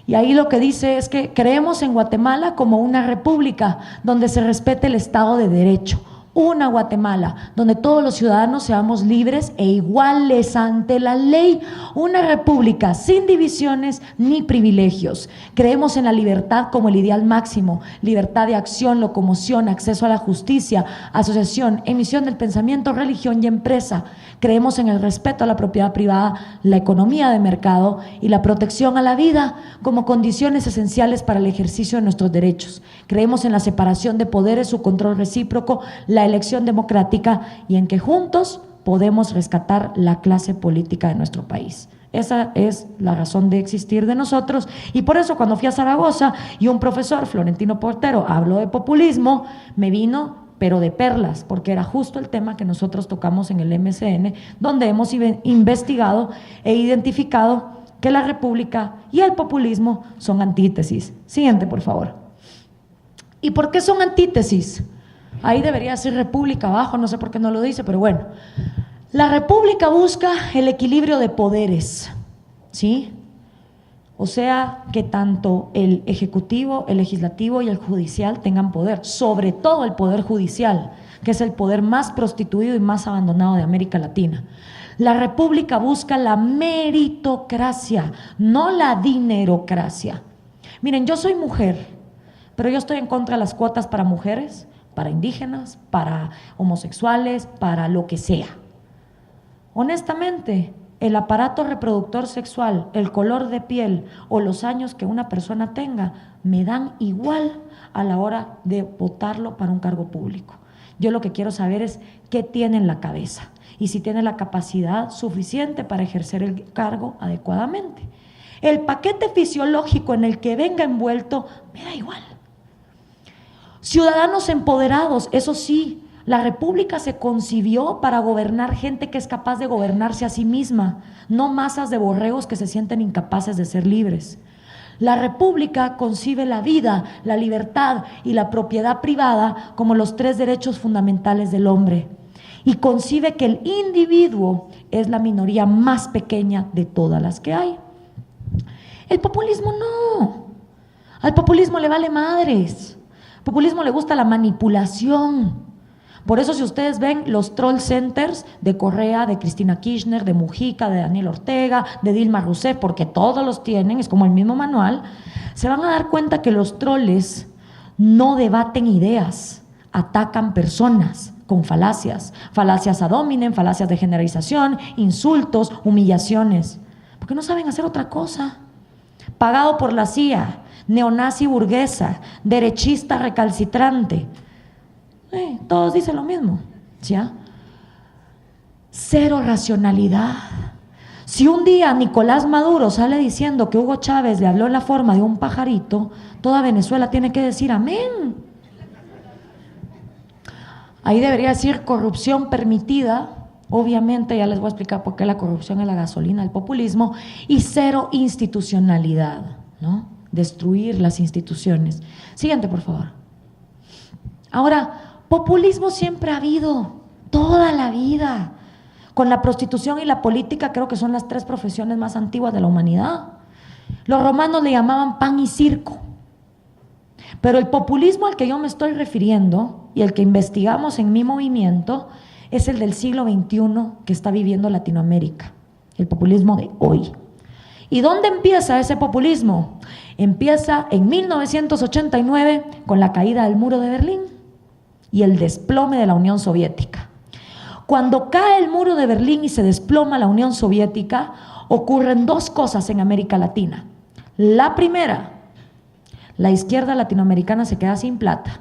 Y ahí lo que dice es que creemos en Guatemala como una república donde se respete el Estado de Derecho. Una Guatemala donde todos los ciudadanos seamos libres e iguales ante la ley. Una república sin divisiones ni privilegios. Creemos en la libertad como el ideal máximo. Libertad de acción, locomoción, acceso a la justicia, asociación, emisión del pensamiento, religión y empresa. Creemos en el respeto a la propiedad privada, la economía de mercado y la protección a la vida como condiciones esenciales para el ejercicio de nuestros derechos. Creemos en la separación de poderes, su control recíproco, la elección democrática y en que juntos podemos rescatar la clase política de nuestro país. Esa es la razón de existir de nosotros y por eso cuando fui a Zaragoza y un profesor, Florentino Portero, habló de populismo, me vino pero de perlas, porque era justo el tema que nosotros tocamos en el MCN, donde hemos investigado e identificado que la república y el populismo son antítesis. Siguiente, por favor. ¿Y por qué son antítesis? Ahí debería ser república abajo, no sé por qué no lo dice, pero bueno. La república busca el equilibrio de poderes, ¿sí? O sea, que tanto el ejecutivo, el legislativo y el judicial tengan poder, sobre todo el poder judicial, que es el poder más prostituido y más abandonado de América Latina. La república busca la meritocracia, no la dinerocracia. Miren, yo soy mujer, pero yo estoy en contra de las cuotas para mujeres, para indígenas, para homosexuales, para lo que sea. Honestamente, el aparato reproductor sexual, el color de piel o los años que una persona tenga me dan igual a la hora de votarlo para un cargo público. Yo lo que quiero saber es qué tiene en la cabeza y si tiene la capacidad suficiente para ejercer el cargo adecuadamente. El paquete fisiológico en el que venga envuelto me da igual. Ciudadanos empoderados, eso sí. La república se concibió para gobernar gente que es capaz de gobernarse a sí misma, no masas de borregos que se sienten incapaces de ser libres. La república concibe la vida, la libertad y la propiedad privada como los 3 derechos fundamentales del hombre y concibe que el individuo es la minoría más pequeña de todas las que hay. El populismo no. Al populismo le vale madres. Al populismo le gusta la manipulación. Por eso si ustedes ven los troll centers de Correa, de Cristina Kirchner, de Mujica, de Daniel Ortega, de Dilma Rousseff, porque todos los tienen, es como el mismo manual, se van a dar cuenta que los troles no debaten ideas, atacan personas con falacias, falacias ad hominem, falacias de generalización, insultos, humillaciones, porque no saben hacer otra cosa. Pagado por la CIA, neonazi burguesa, derechista recalcitrante, todos dicen lo mismo, ¿ya? Cero racionalidad. Si un día Nicolás Maduro sale diciendo que Hugo Chávez le habló en la forma de un pajarito, toda Venezuela tiene que decir amén. Ahí debería decir corrupción permitida, obviamente ya les voy a explicar por qué la corrupción es la gasolina del populismo, y cero institucionalidad, ¿no? Destruir las instituciones. Siguiente, por favor. Ahora, populismo siempre ha habido, toda la vida. Con la prostitución y la política creo que son las tres profesiones más antiguas de la humanidad. Los romanos le llamaban pan y circo. Pero el populismo al que yo me estoy refiriendo y el que investigamos en mi movimiento es el del siglo XXI que está viviendo Latinoamérica, el populismo de hoy. ¿Y dónde empieza ese populismo? Empieza en 1989 con la caída del muro de Berlín y el desplome de la Unión Soviética. Cuando cae el muro de Berlín y se desploma la Unión Soviética, ocurren dos cosas en América Latina. La primera, la izquierda latinoamericana se queda sin plata.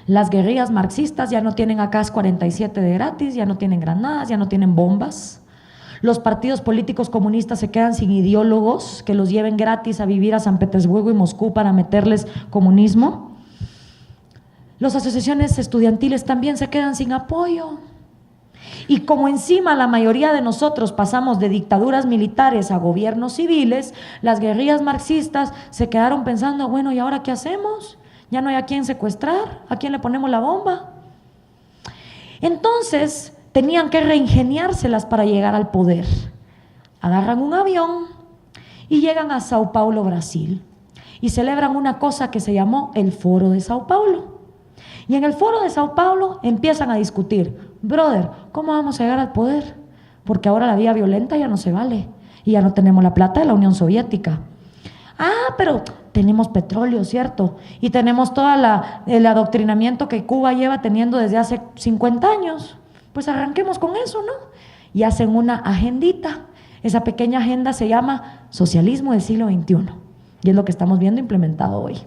Las guerrillas marxistas ya no tienen AK-47 de gratis, ya no tienen granadas, ya no tienen bombas. Los partidos políticos comunistas se quedan sin ideólogos que los lleven gratis a vivir a San Petersburgo y Moscú para meterles comunismo. Las asociaciones estudiantiles también se quedan sin apoyo. Y como encima la mayoría de nosotros pasamos de dictaduras militares a gobiernos civiles, las guerrillas marxistas se quedaron pensando, bueno, ¿y ahora qué hacemos? Ya no hay a quién secuestrar, ¿a quién le ponemos la bomba? Entonces tenían que reingeniárselas para llegar al poder. Agarran un avión y llegan a Sao Paulo, Brasil, y celebran una cosa que se llamó el Foro de Sao Paulo. Y en el Foro de Sao Paulo empiezan a discutir, brother, ¿cómo vamos a llegar al poder? Porque ahora la vía violenta ya no se vale y ya no tenemos la plata de la Unión Soviética. Ah, pero tenemos petróleo, ¿cierto? Y tenemos todo el adoctrinamiento que Cuba lleva teniendo desde hace 50 años. Pues arranquemos con eso, ¿no? Y hacen una agendita. Esa pequeña agenda se llama Socialismo del siglo XXI y es lo que estamos viendo implementado hoy.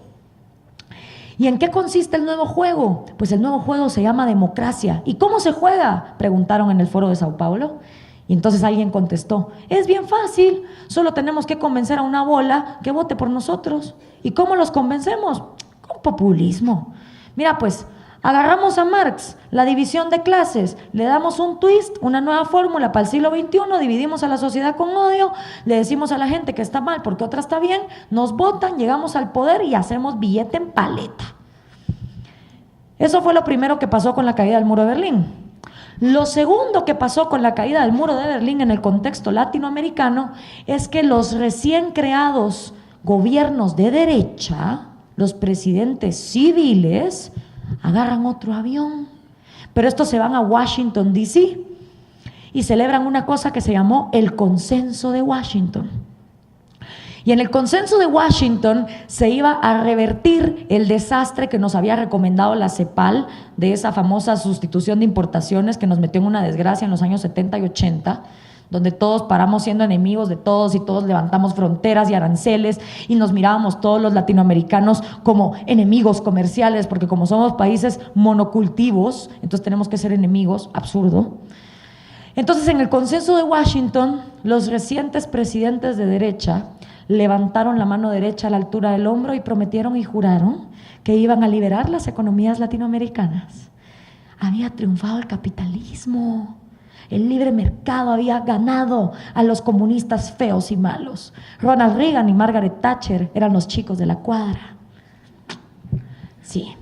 ¿Y en qué consiste el nuevo juego? Pues el nuevo juego se llama democracia. ¿Y cómo se juega? Preguntaron en el Foro de Sao Paulo. Y entonces alguien contestó, es bien fácil, solo tenemos que convencer a una bola que vote por nosotros. ¿Y cómo los convencemos? Con populismo. Mira pues, agarramos a Marx, la división de clases, le damos un twist, una nueva fórmula para el siglo XXI, dividimos a la sociedad con odio, le decimos a la gente que está mal porque otra está bien, nos votan, llegamos al poder y hacemos billete en paleta. Eso fue lo primero que pasó con la caída del muro de Berlín. Lo segundo que pasó con la caída del muro de Berlín en el contexto latinoamericano es que los recién creados gobiernos de derecha, los presidentes civiles, agarran otro avión, pero estos se van a Washington, D.C. y celebran una cosa que se llamó el Consenso de Washington. Y en el Consenso de Washington se iba a revertir el desastre que nos había recomendado la CEPAL de esa famosa sustitución de importaciones que nos metió en una desgracia en los años 70 y 80, donde todos paramos siendo enemigos de todos y todos levantamos fronteras y aranceles y nos mirábamos todos los latinoamericanos como enemigos comerciales, porque como somos países monocultivos, entonces tenemos que ser enemigos, absurdo. Entonces en el Consenso de Washington, los recientes presidentes de derecha levantaron la mano derecha a la altura del hombro y prometieron y juraron que iban a liberar las economías latinoamericanas. Había triunfado el capitalismo, el libre mercado había ganado a los comunistas feos y malos. Ronald Reagan y Margaret Thatcher eran los chicos de la cuadra. Sí.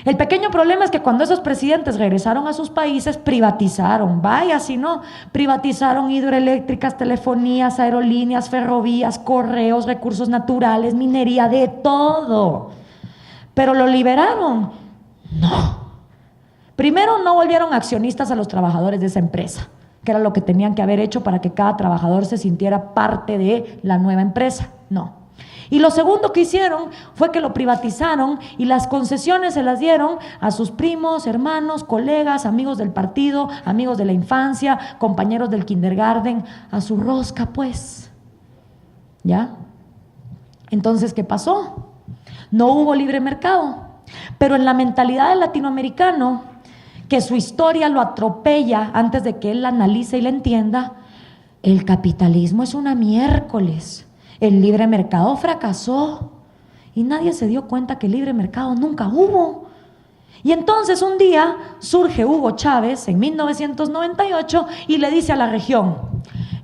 El pequeño problema es que cuando esos presidentes regresaron a sus países, privatizaron, vaya si no, privatizaron hidroeléctricas, telefonías, aerolíneas, ferrovías, correos, recursos naturales, minería, de todo. Pero ¿lo liberaron? No. Primero, no volvieron accionistas a los trabajadores de esa empresa, que era lo que tenían que haber hecho para que cada trabajador se sintiera parte de la nueva empresa. No. Y lo segundo que hicieron fue que lo privatizaron y las concesiones se las dieron a sus primos, hermanos, colegas, amigos del partido, amigos de la infancia, compañeros del kindergarten, a su rosca, pues. ¿Ya? Entonces, ¿qué pasó? No hubo libre mercado, pero en la mentalidad del latinoamericano, que su historia lo atropella antes de que él la analice y la entienda, el capitalismo es una miércoles. El libre mercado fracasó y nadie se dio cuenta que el libre mercado nunca hubo. Y entonces un día surge Hugo Chávez en 1998 y le dice a la región: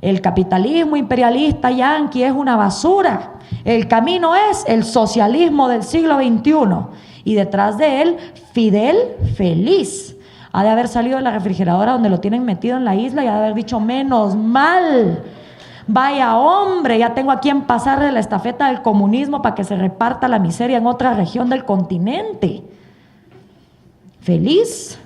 el capitalismo imperialista yanqui es una basura, el camino es el socialismo del siglo XXI. Y detrás de él, Fidel feliz. Ha de haber salido de la refrigeradora donde lo tienen metido en la isla y ha de haber dicho: menos mal. Vaya hombre, ya tengo a quien pasarle la estafeta del comunismo para que se reparta la miseria en otra región del continente. Feliz.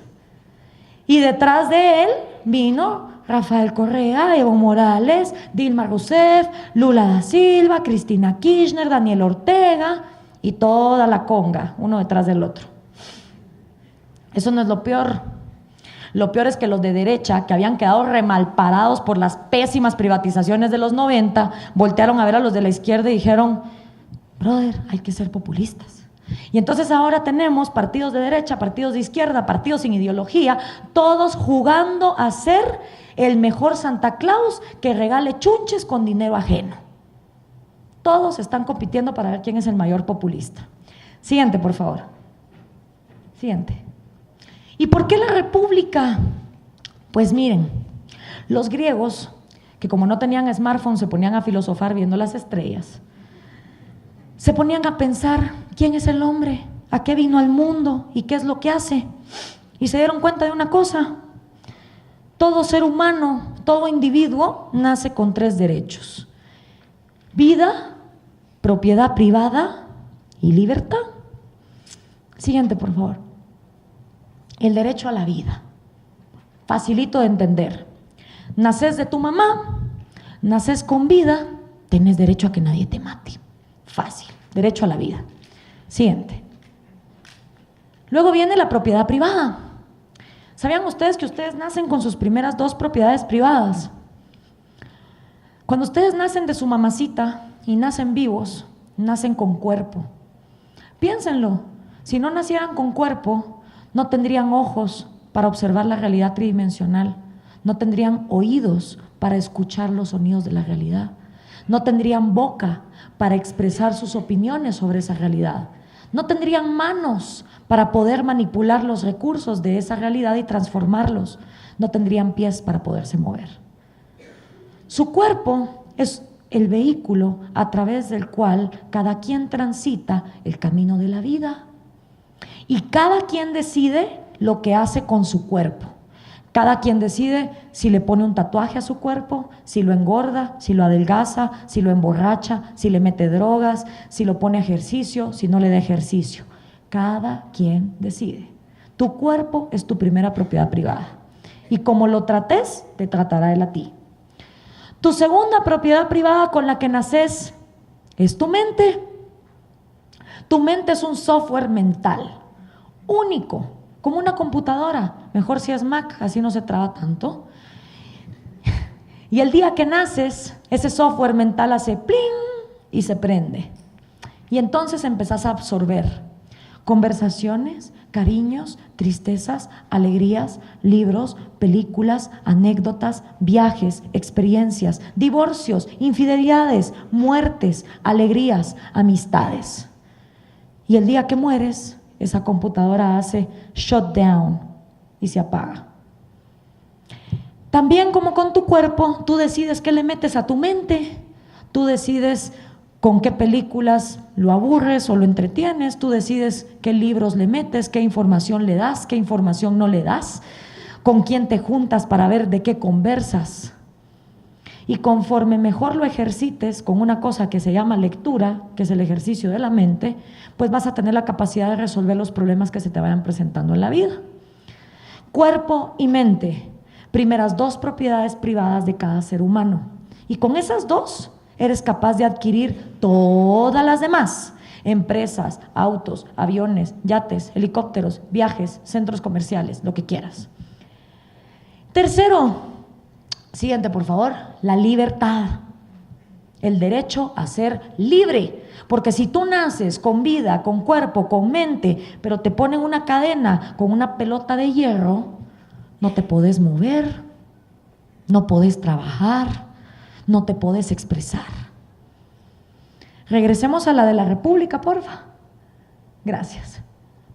Y detrás de él vino Rafael Correa, Evo Morales, Dilma Rousseff, Lula da Silva, Cristina Kirchner, Daniel Ortega y toda la conga, uno detrás del otro. Eso no es lo peor. Lo peor es que los de derecha, que habían quedado remalparados por las pésimas privatizaciones de los 90, voltearon a ver a los de la izquierda y dijeron: brother, hay que ser populistas. Y entonces ahora tenemos partidos de derecha, partidos de izquierda, partidos sin ideología, todos jugando a ser el mejor Santa Claus que regale chunches con dinero ajeno. Todos están compitiendo para ver quién es el mayor populista. Siguiente, por favor. Siguiente. ¿Y por qué la república? Pues miren, los griegos, que como no tenían smartphone, se ponían a filosofar viendo las estrellas, se ponían a pensar: ¿quién es el hombre? ¿A qué vino al mundo? ¿Y qué es lo que hace? Y se dieron cuenta de una cosa: todo ser humano, todo individuo nace con 3 derechos: vida, propiedad privada y libertad. Siguiente, por favor. El derecho a la vida, facilito de entender. Naces de tu mamá, naces con vida, tenés derecho a que nadie te mate. Fácil, derecho a la vida. Siguiente. Luego viene la propiedad privada. ¿Sabían ustedes que ustedes nacen con sus primeras 2 propiedades privadas? Cuando ustedes nacen de su mamacita y nacen vivos, nacen con cuerpo. Piénsenlo, si no nacieran con cuerpo, no tendrían ojos para observar la realidad tridimensional, no tendrían oídos para escuchar los sonidos de la realidad, no tendrían boca para expresar sus opiniones sobre esa realidad, no tendrían manos para poder manipular los recursos de esa realidad y transformarlos, no tendrían pies para poderse mover. Su cuerpo es el vehículo a través del cual cada quien transita el camino de la vida. Y cada quien decide lo que hace con su cuerpo. Cada quien decide si le pone un tatuaje a su cuerpo, si lo engorda, si lo adelgaza, si lo emborracha, si le mete drogas, si lo pone a ejercicio, si no le da ejercicio. Cada quien decide. Tu cuerpo es tu primera propiedad privada. Y como lo trates, te tratará él a ti. Tu segunda propiedad privada con la que naces es tu mente. Tu mente es un software mental único, como una computadora, mejor si es Mac, así no se traba tanto. Y el día que naces, ese software mental hace pling y se prende. Y entonces empezás a absorber conversaciones, cariños, tristezas, alegrías, libros, películas, anécdotas, viajes, experiencias, divorcios, infidelidades, muertes, alegrías, amistades. Y el día que mueres, esa computadora hace shutdown y se apaga. También, como con tu cuerpo, tú decides qué le metes a tu mente, tú decides con qué películas lo aburres o lo entretienes, tú decides qué libros le metes, qué información le das, qué información no le das, con quién te juntas para ver de qué conversas. Y conforme mejor lo ejercites con una cosa que se llama lectura, que es el ejercicio de la mente, pues vas a tener la capacidad de resolver los problemas que se te vayan presentando en la vida. Cuerpo y mente, primeras dos propiedades privadas de cada ser humano. Y con esas dos eres capaz de adquirir todas las demás: empresas, autos, aviones, yates, helicópteros, viajes, centros comerciales, lo que quieras. Tercero, siguiente por favor, la libertad. El derecho a ser libre. Porque si tú naces con vida, con cuerpo, con mente, pero te ponen una cadena con una pelota de hierro, no te podés mover, no podés trabajar, no te podés expresar. Regresemos a la de la República, porfa. Gracias.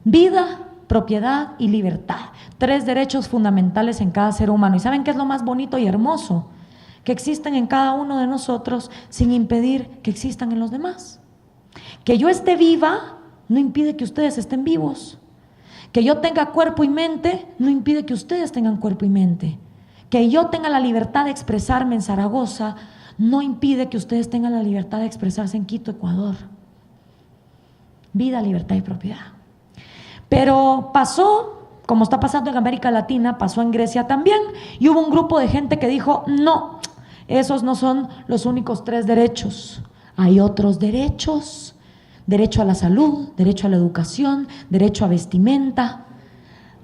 Vida, propiedad y libertad. 3 derechos fundamentales en cada ser humano. ¿Y saben qué es lo más bonito y hermoso? Que existen en cada uno de nosotros sin impedir que existan en los demás. Que yo esté viva no impide que ustedes estén vivos. Que yo tenga cuerpo y mente no impide que ustedes tengan cuerpo y mente. Que yo tenga la libertad de expresarme en Zaragoza no impide que ustedes tengan la libertad de expresarse en Quito, Ecuador. Vida, libertad y propiedad. Pero pasó, como está pasando en América Latina, pasó en Grecia también, y hubo un grupo de gente que dijo: no, esos no son los únicos 3 derechos. Hay otros derechos: derecho a la salud, derecho a la educación, derecho a vestimenta,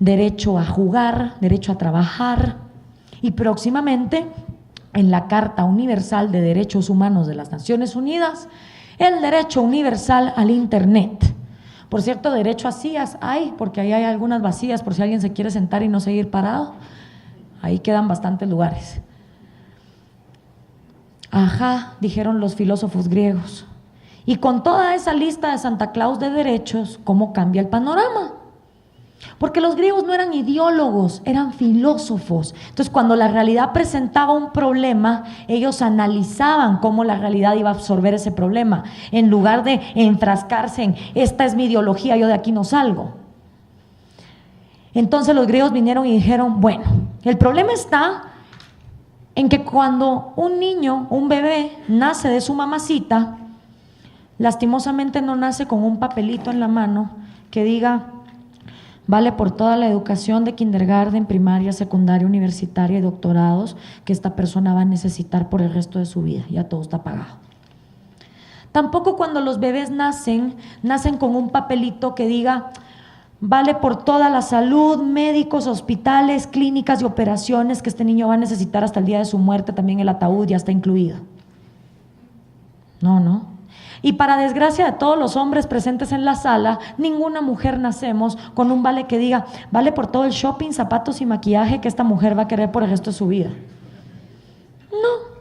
derecho a jugar, derecho a trabajar. Y próximamente, en la Carta Universal de Derechos Humanos de las Naciones Unidas, el derecho universal al Internet. Por cierto, derecho a sillas hay, porque ahí hay algunas vacías por si alguien se quiere sentar y no seguir parado. Ahí quedan bastantes lugares. Ajá, dijeron los filósofos griegos. Y con toda esa lista de Santa Claus de derechos, ¿cómo cambia el panorama? Porque los griegos no eran ideólogos, eran filósofos. Entonces, cuando la realidad presentaba un problema, ellos analizaban cómo la realidad iba a absorber ese problema, en lugar de enfrascarse en: esta es mi ideología, yo de aquí no salgo. Entonces los griegos vinieron y dijeron: bueno, el problema está en que cuando un niño, un bebé, nace de su mamacita, lastimosamente no nace con un papelito en la mano que diga: vale por toda la educación de kindergarten, primaria, secundaria, universitaria y doctorados que esta persona va a necesitar por el resto de su vida. Ya todo está pagado. Tampoco cuando los bebés nacen con un papelito que diga: vale por toda la salud, médicos, hospitales, clínicas y operaciones que este niño va a necesitar hasta el día de su muerte, también el ataúd ya está incluido. No. Y para desgracia de todos los hombres presentes en la sala, ninguna mujer nacemos con un vale que diga: vale por todo el shopping, zapatos y maquillaje que esta mujer va a querer por el resto de su vida. No.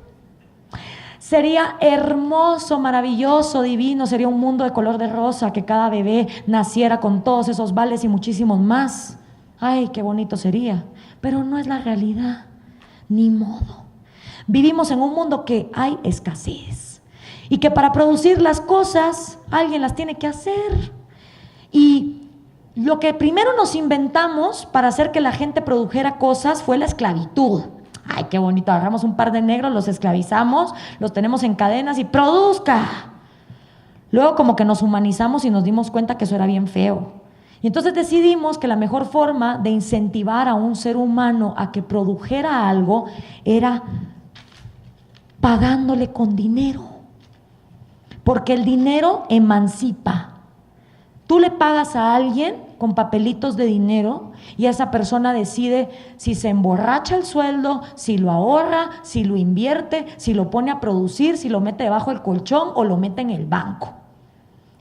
Sería hermoso, maravilloso, divino, sería un mundo de color de rosa, que cada bebé naciera con todos esos vales y muchísimos más. Ay, qué bonito sería, pero no es la realidad, ni modo. Vivimos en un mundo que hay escasez y que para producir las cosas alguien las tiene que hacer. Y lo que primero nos inventamos para hacer que la gente produjera cosas fue la esclavitud. Ay, qué bonito, agarramos un par de negros, los esclavizamos, los tenemos en cadenas y ¡produzca! Luego como que nos humanizamos y nos dimos cuenta que eso era bien feo. Y entonces decidimos que la mejor forma de incentivar a un ser humano a que produjera algo era pagándole con dinero. Porque el dinero emancipa. Tú le pagas a alguien con papelitos de dinero y esa persona decide si se emborracha el sueldo, si lo ahorra, si lo invierte, si lo pone a producir, si lo mete debajo del colchón o lo mete en el banco.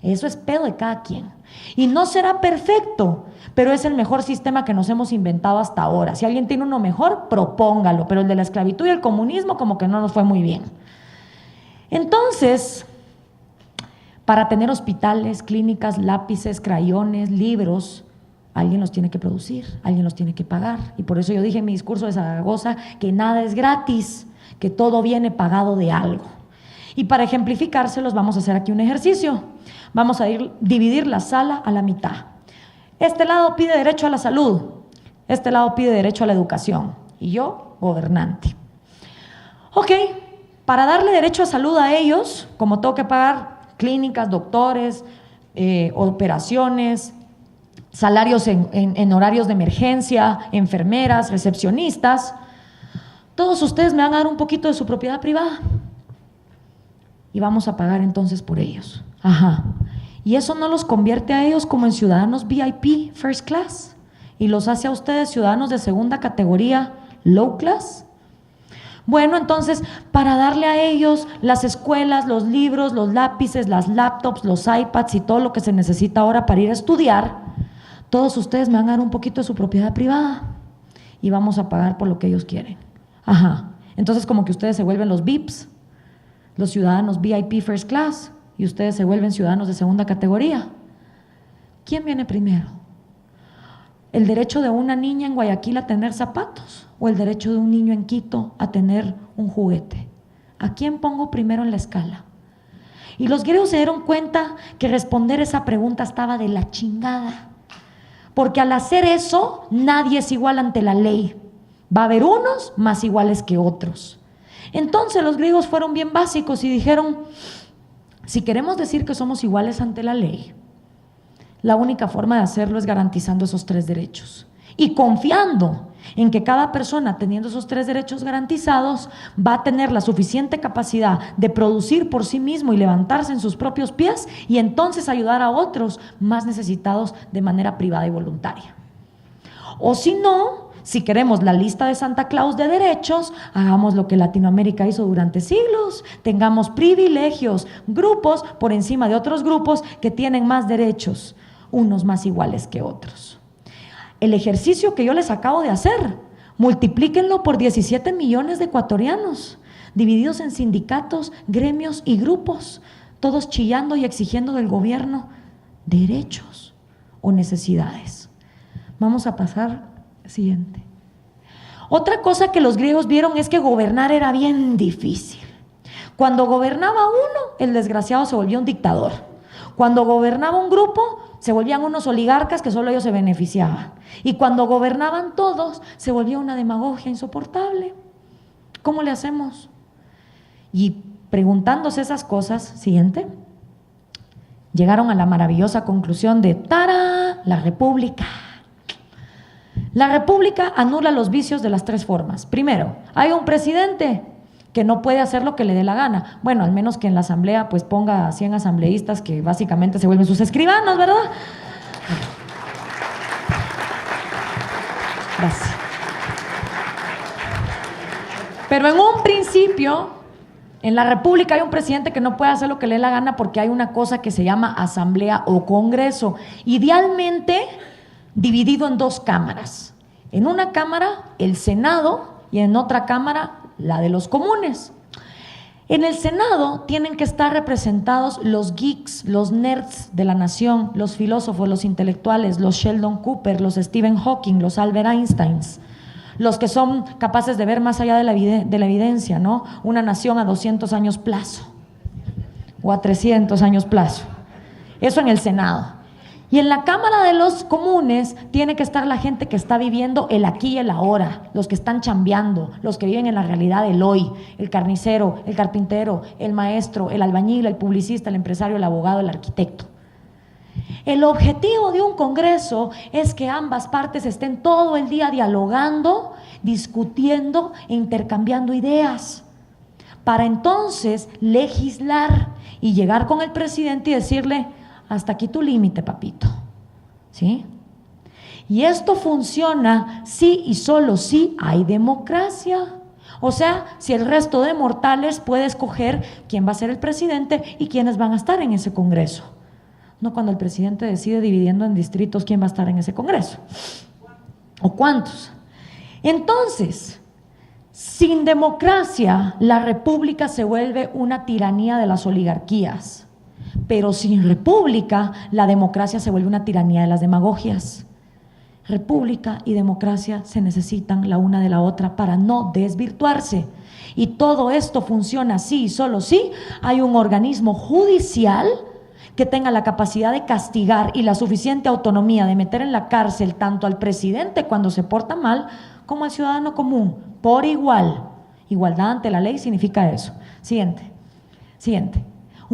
Eso es pedo de cada quien. Y no será perfecto, pero es el mejor sistema que nos hemos inventado hasta ahora. Si alguien tiene uno mejor, propóngalo, pero el de la esclavitud y el comunismo como que no nos fue muy bien. Entonces, para tener hospitales, clínicas, lápices, crayones, libros, alguien los tiene que producir, alguien los tiene que pagar. Y por eso yo dije en mi discurso de Zaragoza que nada es gratis, que todo viene pagado de algo. Y para ejemplificárselos vamos a hacer aquí un ejercicio. Vamos a dividir la sala a la mitad. Este lado pide derecho a la salud, este lado pide derecho a la educación y yo, gobernante. Ok, para darle derecho a salud a ellos, como tengo que pagar clínicas, doctores, operaciones, salarios en horarios de emergencia, enfermeras, recepcionistas. Todos ustedes me van a dar un poquito de su propiedad privada y vamos a pagar entonces por ellos. Ajá. Y eso no los convierte a ellos como en ciudadanos VIP, first class, y los hace a ustedes ciudadanos de segunda categoría, low class. Bueno, entonces, para darle a ellos las escuelas, los libros, los lápices, las laptops, los iPads y todo lo que se necesita ahora para ir a estudiar, todos ustedes me van a dar un poquito de su propiedad privada y vamos a pagar por lo que ellos quieren. Ajá. Entonces, como que ustedes se vuelven los VIPs, los ciudadanos VIP first class, y ustedes se vuelven ciudadanos de segunda categoría. ¿Quién viene primero? ¿El derecho de una niña en Guayaquil a tener zapatos o el derecho de un niño en Quito a tener un juguete? ¿A quién pongo primero en la escala? Y los griegos se dieron cuenta que responder esa pregunta estaba de la chingada, porque al hacer eso nadie es igual ante la ley. Va a haber unos más iguales que otros. Entonces los griegos fueron bien básicos y dijeron: si queremos decir que somos iguales ante la ley, la única forma de hacerlo es garantizando esos 3 derechos y confiando en que cada persona, teniendo esos 3 derechos garantizados, va a tener la suficiente capacidad de producir por sí mismo y levantarse en sus propios pies y entonces ayudar a otros más necesitados de manera privada y voluntaria. O si no, si queremos la lista de Santa Claus de derechos, hagamos lo que Latinoamérica hizo durante siglos, tengamos privilegios, grupos por encima de otros grupos que tienen más derechos, unos más iguales que otros. El ejercicio que yo les acabo de hacer, multiplíquenlo por 17 millones de ecuatorianos, divididos en sindicatos, gremios y grupos, todos chillando y exigiendo del gobierno derechos o necesidades. Vamos a pasar. Siguiente. Otra cosa que los griegos vieron es que gobernar era bien difícil. Cuando gobernaba uno, el desgraciado se volvía un dictador. Cuando gobernaba un grupo, se volvían unos oligarcas que solo ellos se beneficiaban. Y cuando gobernaban todos, se volvía una demagogia insoportable. ¿Cómo le hacemos? Y preguntándose esas cosas, siguiente, llegaron a la maravillosa conclusión de ¡tara! La República. La República anula los vicios de las 3 formas. Primero, hay un presidente que no puede hacer lo que le dé la gana. Bueno, al menos que en la asamblea pues ponga a 100 asambleístas que básicamente se vuelven sus escribanos, ¿verdad? Gracias. Pero en un principio, en la República hay un presidente que no puede hacer lo que le dé la gana porque hay una cosa que se llama asamblea o congreso. Idealmente dividido en 2 cámaras. En una cámara, el Senado, y en otra cámara, la de los comunes. En el Senado tienen que estar representados los geeks, los nerds de la nación, los filósofos, los intelectuales, los Sheldon Cooper, los Stephen Hawking, los Albert Einstein, los que son capaces de ver más allá de la evidencia, ¿no? Una nación a 200 años plazo o a 300 años plazo. Eso en el Senado. Y en la Cámara de los Comunes tiene que estar la gente que está viviendo el aquí y el ahora, los que están chambeando, los que viven en la realidad del hoy, el carnicero, el carpintero, el maestro, el albañil, el publicista, el empresario, el abogado, el arquitecto. El objetivo de un congreso es que ambas partes estén todo el día dialogando, discutiendo e intercambiando ideas, para entonces legislar y llegar con el presidente y decirle: hasta aquí tu límite, papito. ¿Sí? Y esto funciona si y solo si hay democracia. O sea, si el resto de mortales puede escoger quién va a ser el presidente y quiénes van a estar en ese congreso. No cuando el presidente decide dividiendo en distritos quién va a estar en ese congreso. ¿O cuántos? Entonces, sin democracia, la república se vuelve una tiranía de las oligarquías. Pero sin república, la democracia se vuelve una tiranía de las demagogias. República y democracia se necesitan la una de la otra para no desvirtuarse. Y todo esto funciona así y solo si hay un organismo judicial que tenga la capacidad de castigar y la suficiente autonomía de meter en la cárcel tanto al presidente cuando se porta mal como al ciudadano común, por igual. Igualdad ante la ley significa eso. Siguiente.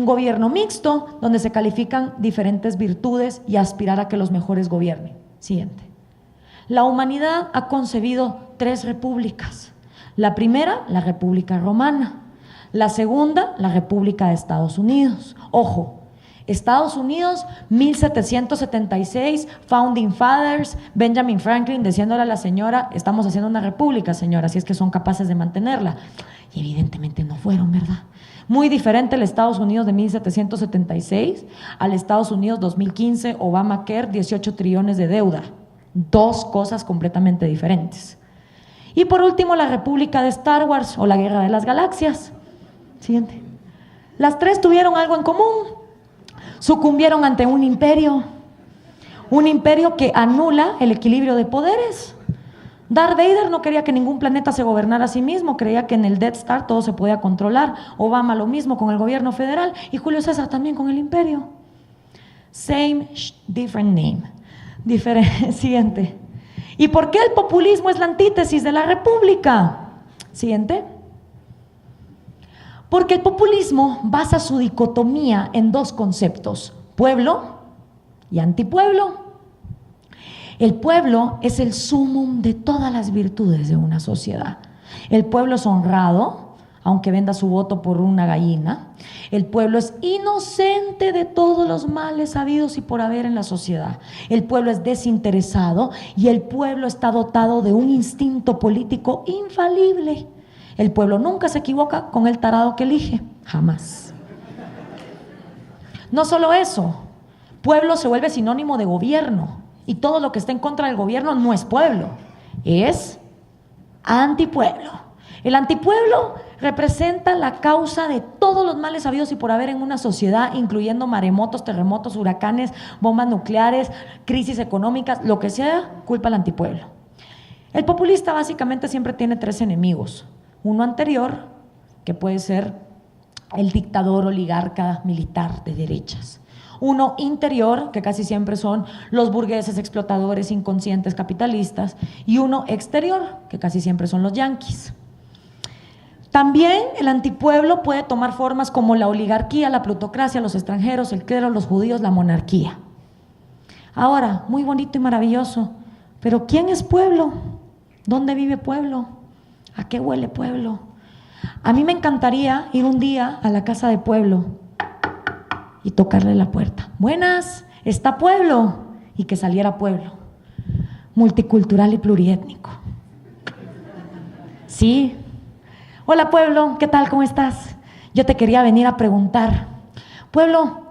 Un gobierno mixto donde se califican diferentes virtudes y aspirar a que los mejores gobiernen. Siguiente. La humanidad ha concebido 3 repúblicas. La primera, la República Romana. La segunda, la República de Estados Unidos. Ojo, Estados Unidos, 1776, Founding Fathers, Benjamin Franklin diciéndole a la señora, estamos haciendo una república, señora, si es que son capaces de mantenerla. Y evidentemente no fueron, ¿verdad? Muy diferente el Estados Unidos de 1776 al Estados Unidos 2015, Obamacare, 18 trillones de deuda. 2 cosas completamente diferentes. Y por último, la República de Star Wars o la Guerra de las Galaxias. Siguiente. Las 3 tuvieron algo en común. Sucumbieron ante un imperio que anula el equilibrio de poderes. Darth Vader no quería que ningún planeta se gobernara a sí mismo, creía que en el Death Star todo se podía controlar. Obama lo mismo con el gobierno federal y Julio César también con el imperio. Same, different name. Siguiente. ¿Y por qué el populismo es la antítesis de la república? Siguiente. Porque el populismo basa su dicotomía en 2 conceptos: pueblo y antipueblo. El pueblo es el sumum de todas las virtudes de una sociedad. El pueblo es honrado, aunque venda su voto por una gallina. El pueblo es inocente de todos los males habidos y por haber en la sociedad. El pueblo es desinteresado y el pueblo está dotado de un instinto político infalible. El pueblo nunca se equivoca con el tarado que elige, jamás. No solo eso, pueblo se vuelve sinónimo de gobierno y todo lo que está en contra del gobierno no es pueblo, es antipueblo. El antipueblo representa la causa de todos los males habidos y por haber en una sociedad, incluyendo maremotos, terremotos, huracanes, bombas nucleares, crisis económicas, lo que sea, culpa al antipueblo. El populista básicamente siempre tiene 3 enemigos. Uno anterior, que puede ser el dictador oligarca militar de derechas. Uno interior, que casi siempre son los burgueses explotadores inconscientes capitalistas. Y uno exterior, que casi siempre son los yanquis. También el antipueblo puede tomar formas como la oligarquía, la plutocracia, los extranjeros, el clero, los judíos, la monarquía. Ahora, muy bonito y maravilloso, pero ¿quién es pueblo? ¿Dónde vive pueblo? ¿A qué huele pueblo? A mí me encantaría ir un día a la casa de pueblo y tocarle la puerta. Buenas, ¿está pueblo? Y que saliera pueblo, multicultural y pluriétnico. Sí. Hola pueblo, ¿qué tal? ¿Cómo estás? Yo te quería venir a preguntar. Pueblo,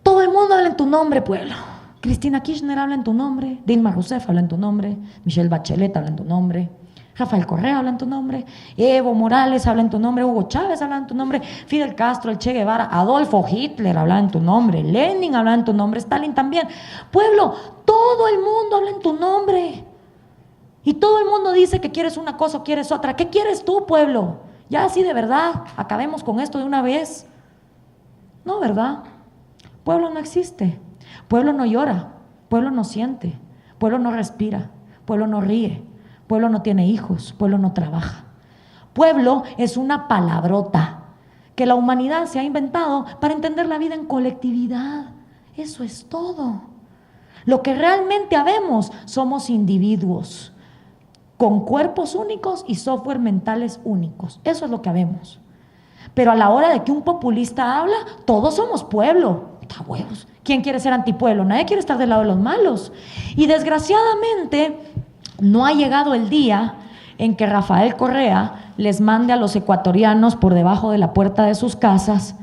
todo el mundo habla en tu nombre, pueblo. Cristina Kirchner habla en tu nombre, Dilma Rousseff habla en tu nombre, Michelle Bachelet habla en tu nombre, Rafael Correa habla en tu nombre, Evo Morales habla en tu nombre, Hugo Chávez habla en tu nombre, Fidel Castro, el Che Guevara, Adolfo Hitler habla en tu nombre, Lenin habla en tu nombre, Stalin también. Pueblo, todo el mundo habla en tu nombre. Y todo el mundo dice que quieres una cosa o quieres otra. ¿Qué quieres tú, pueblo? Ya así de verdad, acabemos con esto de una vez. No, ¿verdad? Pueblo no existe. Pueblo no llora, pueblo no siente, pueblo no respira, pueblo no ríe, pueblo no tiene hijos, pueblo no trabaja. Pueblo es una palabrota que la humanidad se ha inventado para entender la vida en colectividad. Eso es todo. Lo que realmente habemos somos individuos con cuerpos únicos y software mentales únicos. Eso es lo que habemos. Pero a la hora de que un populista habla, todos somos pueblo. ¡Ta huevos! ¿Quién quiere ser antipueblo? Nadie quiere estar del lado de los malos. Y desgraciadamente no ha llegado el día en que Rafael Correa les mande a los ecuatorianos por debajo de la puerta de sus casas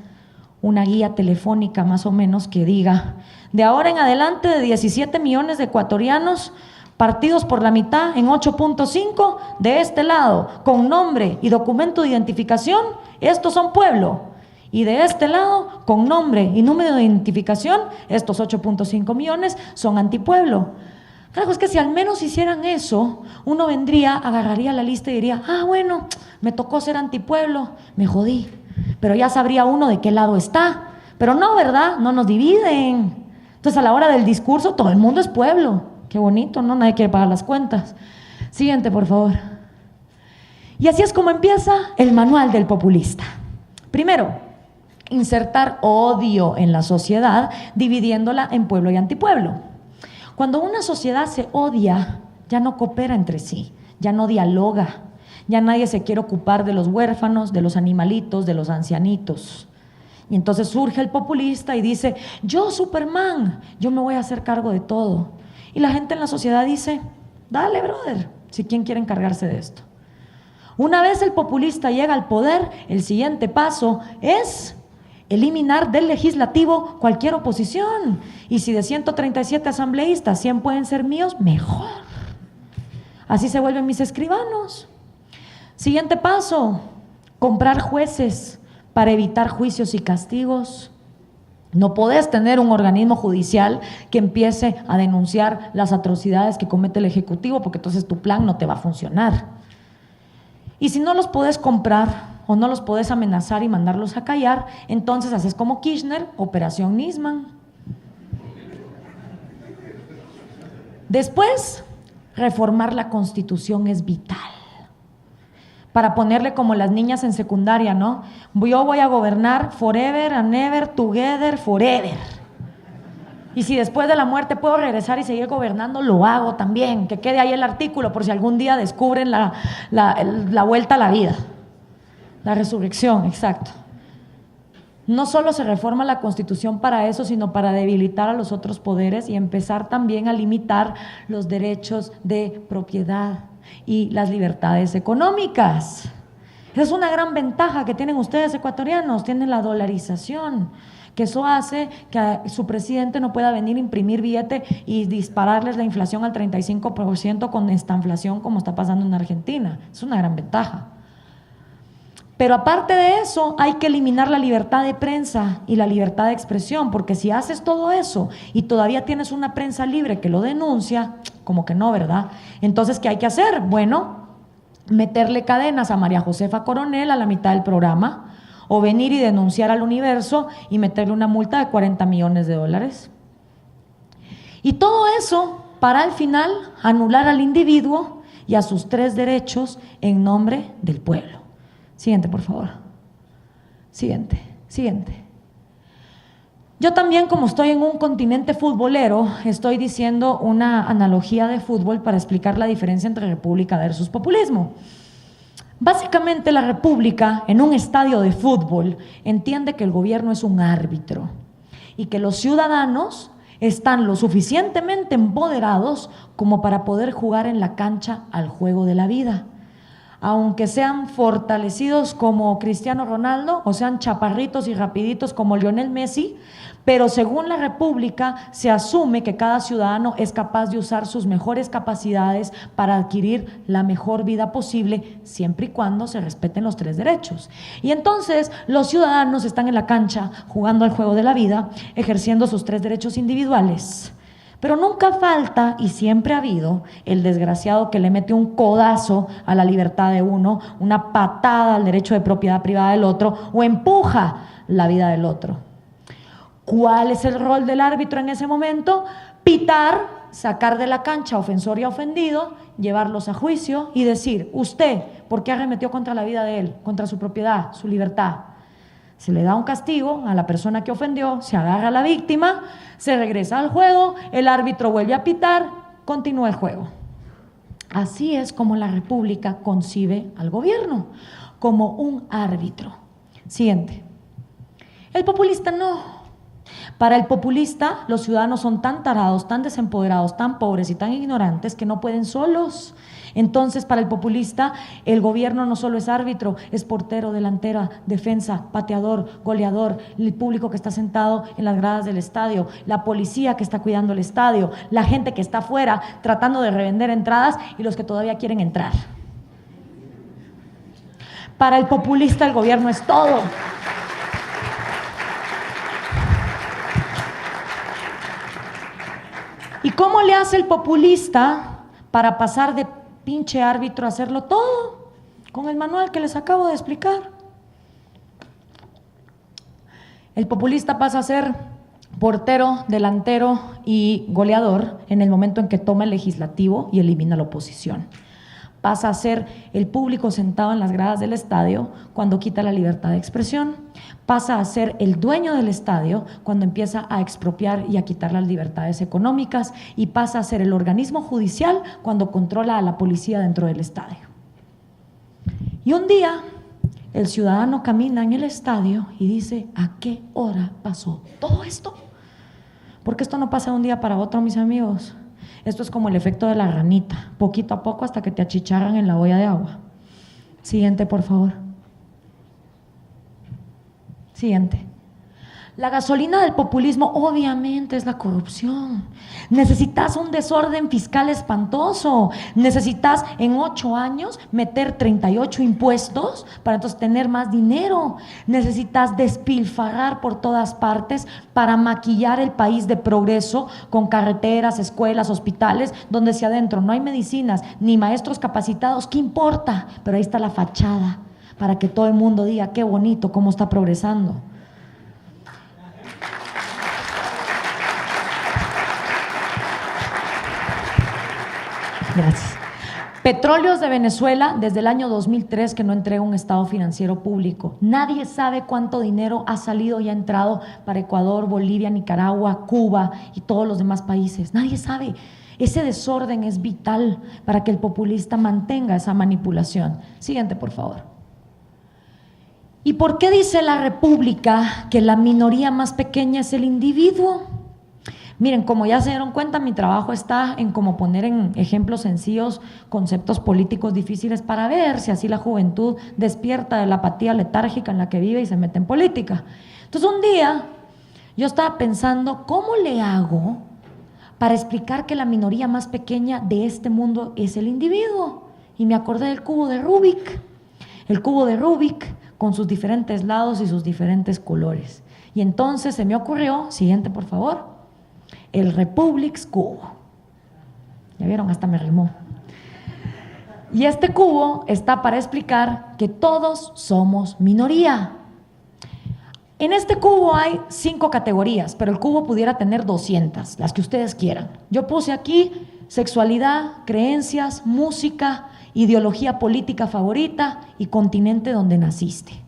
una guía telefónica más o menos que diga: de ahora en adelante, de 17 millones de ecuatorianos partidos por la mitad en 8.5, de este lado, con nombre y documento de identificación, estos son pueblo. Y de este lado, con nombre y número de identificación, estos 8.5 millones son antipueblo. Claro, es que si al menos hicieran eso, uno vendría, agarraría la lista y diría: ah, bueno, me tocó ser antipueblo, me jodí. Pero ya sabría uno de qué lado está. Pero no, ¿verdad? No nos dividen. Entonces, a la hora del discurso, todo el mundo es pueblo. Qué bonito, ¿no? Nadie quiere pagar las cuentas. Siguiente, por favor. Y así es como empieza el manual del populista. Primero, insertar odio en la sociedad, dividiéndola en pueblo y antipueblo. Cuando una sociedad se odia, ya no coopera entre sí, ya no dialoga, ya nadie se quiere ocupar de los huérfanos, de los animalitos, de los ancianitos. Y entonces surge el populista y dice: yo, Superman, yo me voy a hacer cargo de todo. Y la gente en la sociedad dice: dale, brother, si quién quiere encargarse de esto. Una vez el populista llega al poder, el siguiente paso es eliminar del legislativo cualquier oposición. Y si de 137 asambleístas 100 pueden ser míos, mejor. Así se vuelven mis escribanos. Siguiente paso: comprar jueces para evitar juicios y castigos. No podés tener un organismo judicial que empiece a denunciar las atrocidades que comete el Ejecutivo, porque entonces tu plan no te va a funcionar. Y si no los podés comprar o no los podés amenazar y mandarlos a callar, entonces haces como Kirchner, Operación Nisman. Después, reformar la Constitución es vital. Para ponerle como las niñas en secundaria, ¿no? Yo voy a gobernar forever and ever, together, forever. Y si después de la muerte puedo regresar y seguir gobernando, lo hago también. Que quede ahí el artículo por si algún día descubren la vuelta a la vida. La resurrección, exacto. No solo se reforma la Constitución para eso, sino para debilitar a los otros poderes y empezar también a limitar los derechos de propiedad y las libertades económicas. Esa es una gran ventaja que tienen ustedes ecuatorianos, tienen la dolarización, que eso hace que su presidente no pueda venir a imprimir billete y dispararles la inflación al 35% con esta inflación como está pasando en Argentina. Es una gran ventaja. Pero aparte de eso, hay que eliminar la libertad de prensa y la libertad de expresión, porque si haces todo eso y todavía tienes una prensa libre que lo denuncia, como que no, ¿verdad? Entonces, ¿qué hay que hacer? Bueno, meterle cadenas a María Josefa Coronel a la mitad del programa, o venir y denunciar al Universo y meterle una multa de 40 millones de dólares. Y todo eso para al final anular al individuo y a sus 3 derechos en nombre del pueblo. Siguiente, por favor. Siguiente. Yo también, como estoy en un continente futbolero, estoy diciendo una analogía de fútbol para explicar la diferencia entre república versus populismo. Básicamente, la república en un estadio de fútbol entiende que el gobierno es un árbitro y que los ciudadanos están lo suficientemente empoderados como para poder jugar en la cancha al juego de la vida. Aunque sean fortalecidos como Cristiano Ronaldo o sean chaparritos y rapiditos como Lionel Messi, pero según la República se asume que cada ciudadano es capaz de usar sus mejores capacidades para adquirir la mejor vida posible, siempre y cuando se respeten los 3 derechos. Y entonces los ciudadanos están en la cancha jugando al juego de la vida, ejerciendo sus 3 derechos individuales. Pero nunca falta, y siempre ha habido, el desgraciado que le mete un codazo a la libertad de uno, una patada al derecho de propiedad privada del otro, o empuja la vida del otro. ¿Cuál es el rol del árbitro en ese momento? Pitar, sacar de la cancha ofensor y ofendido, llevarlos a juicio y decir: usted, ¿por qué arremetió contra la vida de él, contra su propiedad, su libertad? Se le da un castigo a la persona que ofendió, se agarra a la víctima, se regresa al juego, el árbitro vuelve a pitar, continúa el juego. Así es como la República concibe al gobierno, como un árbitro. Siguiente. El populista no. Para el populista, los ciudadanos son tan tarados, tan desempoderados, tan pobres y tan ignorantes que no pueden solos. Entonces, para el populista, el gobierno no solo es árbitro, es portero, delantera, defensa, pateador, goleador, el público que está sentado en las gradas del estadio, la policía que está cuidando el estadio, la gente que está afuera tratando de revender entradas y los que todavía quieren entrar. Para el populista, el gobierno es todo. ¿Y cómo le hace el populista para pasar de pinche árbitro a hacerlo todo? Con el manual que les acabo de explicar. El populista pasa a ser portero, delantero y goleador en el momento en que toma el legislativo y elimina la oposición. pasa a ser el público sentado en las gradas del estadio cuando quita la libertad de expresión, pasa a ser el dueño del estadio cuando empieza a expropiar y a quitar las libertades económicas, y pasa a ser el organismo judicial cuando controla a la policía dentro del estadio. Y un día el ciudadano camina en el estadio y dice: ¿a qué hora pasó todo esto? Porque esto no pasa de un día para otro, mis amigos. Esto es como el efecto de la ranita, poquito a poco hasta que te achicharran en la olla de agua. Siguiente, por favor. Siguiente. La gasolina del populismo obviamente es la corrupción. Necesitas un desorden fiscal espantoso. Necesitas en 8 años meter 38 impuestos para entonces tener más dinero. Necesitas despilfarrar por todas partes para maquillar el país de progreso con carreteras, escuelas, hospitales, donde si adentro no hay medicinas ni maestros capacitados, ¿qué importa? Pero ahí está la fachada para que todo el mundo diga: qué bonito, cómo está progresando. Gracias. Petróleos de Venezuela desde el año 2003 que no entrega un estado financiero público. Nadie sabe cuánto dinero ha salido y ha entrado para Ecuador, Bolivia, Nicaragua, Cuba y todos los demás países. Nadie sabe. Ese desorden es vital para que el populista mantenga esa manipulación. Siguiente, por favor. ¿Y por qué dice la República que la minoría más pequeña es el individuo? Miren, como ya se dieron cuenta, mi trabajo está en cómo poner en ejemplos sencillos conceptos políticos difíciles para ver si así la juventud despierta de la apatía letárgica en la que vive y se mete en política. Entonces un día yo estaba pensando: ¿cómo le hago para explicar que la minoría más pequeña de este mundo es el individuo? Y me acordé del cubo de Rubik. El cubo de Rubik con sus diferentes lados y sus diferentes colores. Y entonces se me ocurrió, siguiente por favor, el Republics cubo. ¿Ya vieron? Hasta me rimó. Y este cubo está para explicar que todos somos minoría. En este cubo hay 5 categorías, pero el cubo pudiera tener 200, las que ustedes quieran. Yo puse aquí sexualidad, creencias, música, ideología política favorita y continente donde naciste.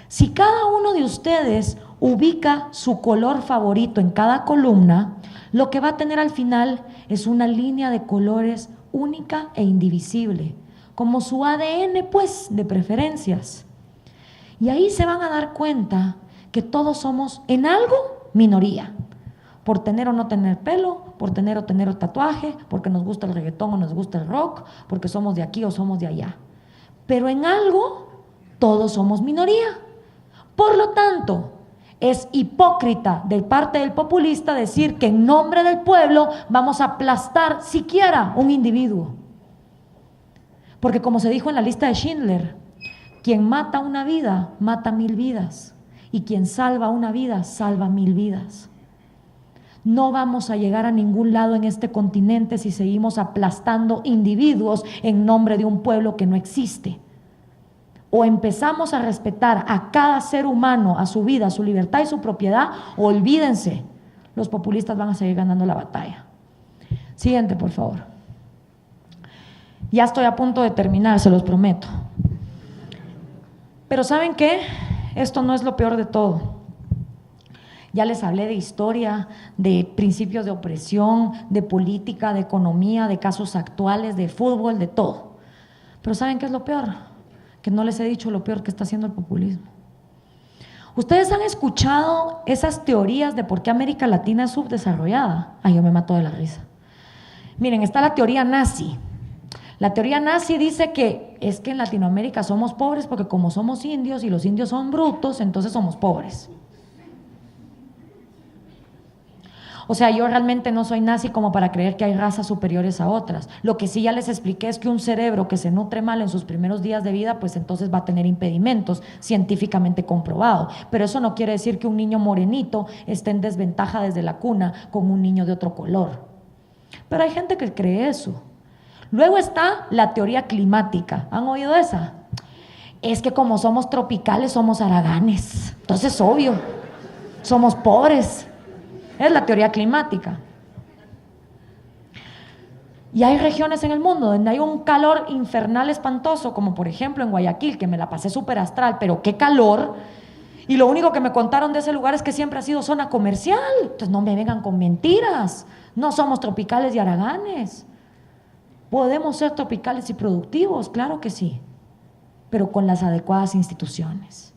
Si cada uno de ustedes ubica su color favorito en cada columna, lo que va a tener al final es una línea de colores única e indivisible, como su ADN, pues, de preferencias. Y ahí se van a dar cuenta que todos somos en algo minoría, por tener o no tener pelo, por tener o tener tatuaje, porque nos gusta el reggaetón o nos gusta el rock, porque somos de aquí o somos de allá. Pero en algo todos somos minoría. Por lo tanto, es hipócrita de parte del populista decir que en nombre del pueblo vamos a aplastar siquiera un individuo. Porque como se dijo en la lista de Schindler, quien mata una vida, mata 1000 vidas. Y quien salva una vida, salva 1000 vidas. No vamos a llegar a ningún lado en este continente si seguimos aplastando individuos en nombre de un pueblo que no existe. O empezamos a respetar a cada ser humano, a su vida, a su libertad y su propiedad, o olvídense, los populistas van a seguir ganando la batalla. Siguiente, por favor. Ya estoy a punto de terminar, se los prometo. Pero ¿saben qué? Esto no es lo peor de todo. Ya les hablé de historia, de principios de opresión, de política, de economía, de casos actuales, de fútbol, de todo. Pero ¿saben qué es lo peor? Que no les he dicho lo peor que está haciendo el populismo. ¿Ustedes han escuchado esas teorías de por qué América Latina es subdesarrollada? Ay, yo me mato de la risa. Miren, está la teoría nazi. La teoría nazi dice que es que en Latinoamérica somos pobres porque como somos indios y los indios son brutos, entonces somos pobres. O sea, yo realmente no soy nazi como para creer que hay razas superiores a otras. Lo que sí ya les expliqué es que un cerebro que se nutre mal en sus primeros días de vida, pues entonces va a tener impedimentos científicamente comprobado. Pero eso no quiere decir que un niño morenito esté en desventaja desde la cuna con un niño de otro color. Pero hay gente que cree eso. Luego está la teoría climática. ¿Han oído esa? Es que como somos tropicales somos haraganes. Entonces, obvio, somos pobres. Es la teoría climática. Y hay regiones en el mundo donde hay un calor infernal espantoso, como por ejemplo en Guayaquil, que me la pasé súper astral, pero qué calor. Y lo único que me contaron de ese lugar es que siempre ha sido zona comercial. Entonces no me vengan con mentiras. No somos tropicales y haraganes. Podemos ser tropicales y productivos, claro que sí, pero con las adecuadas instituciones.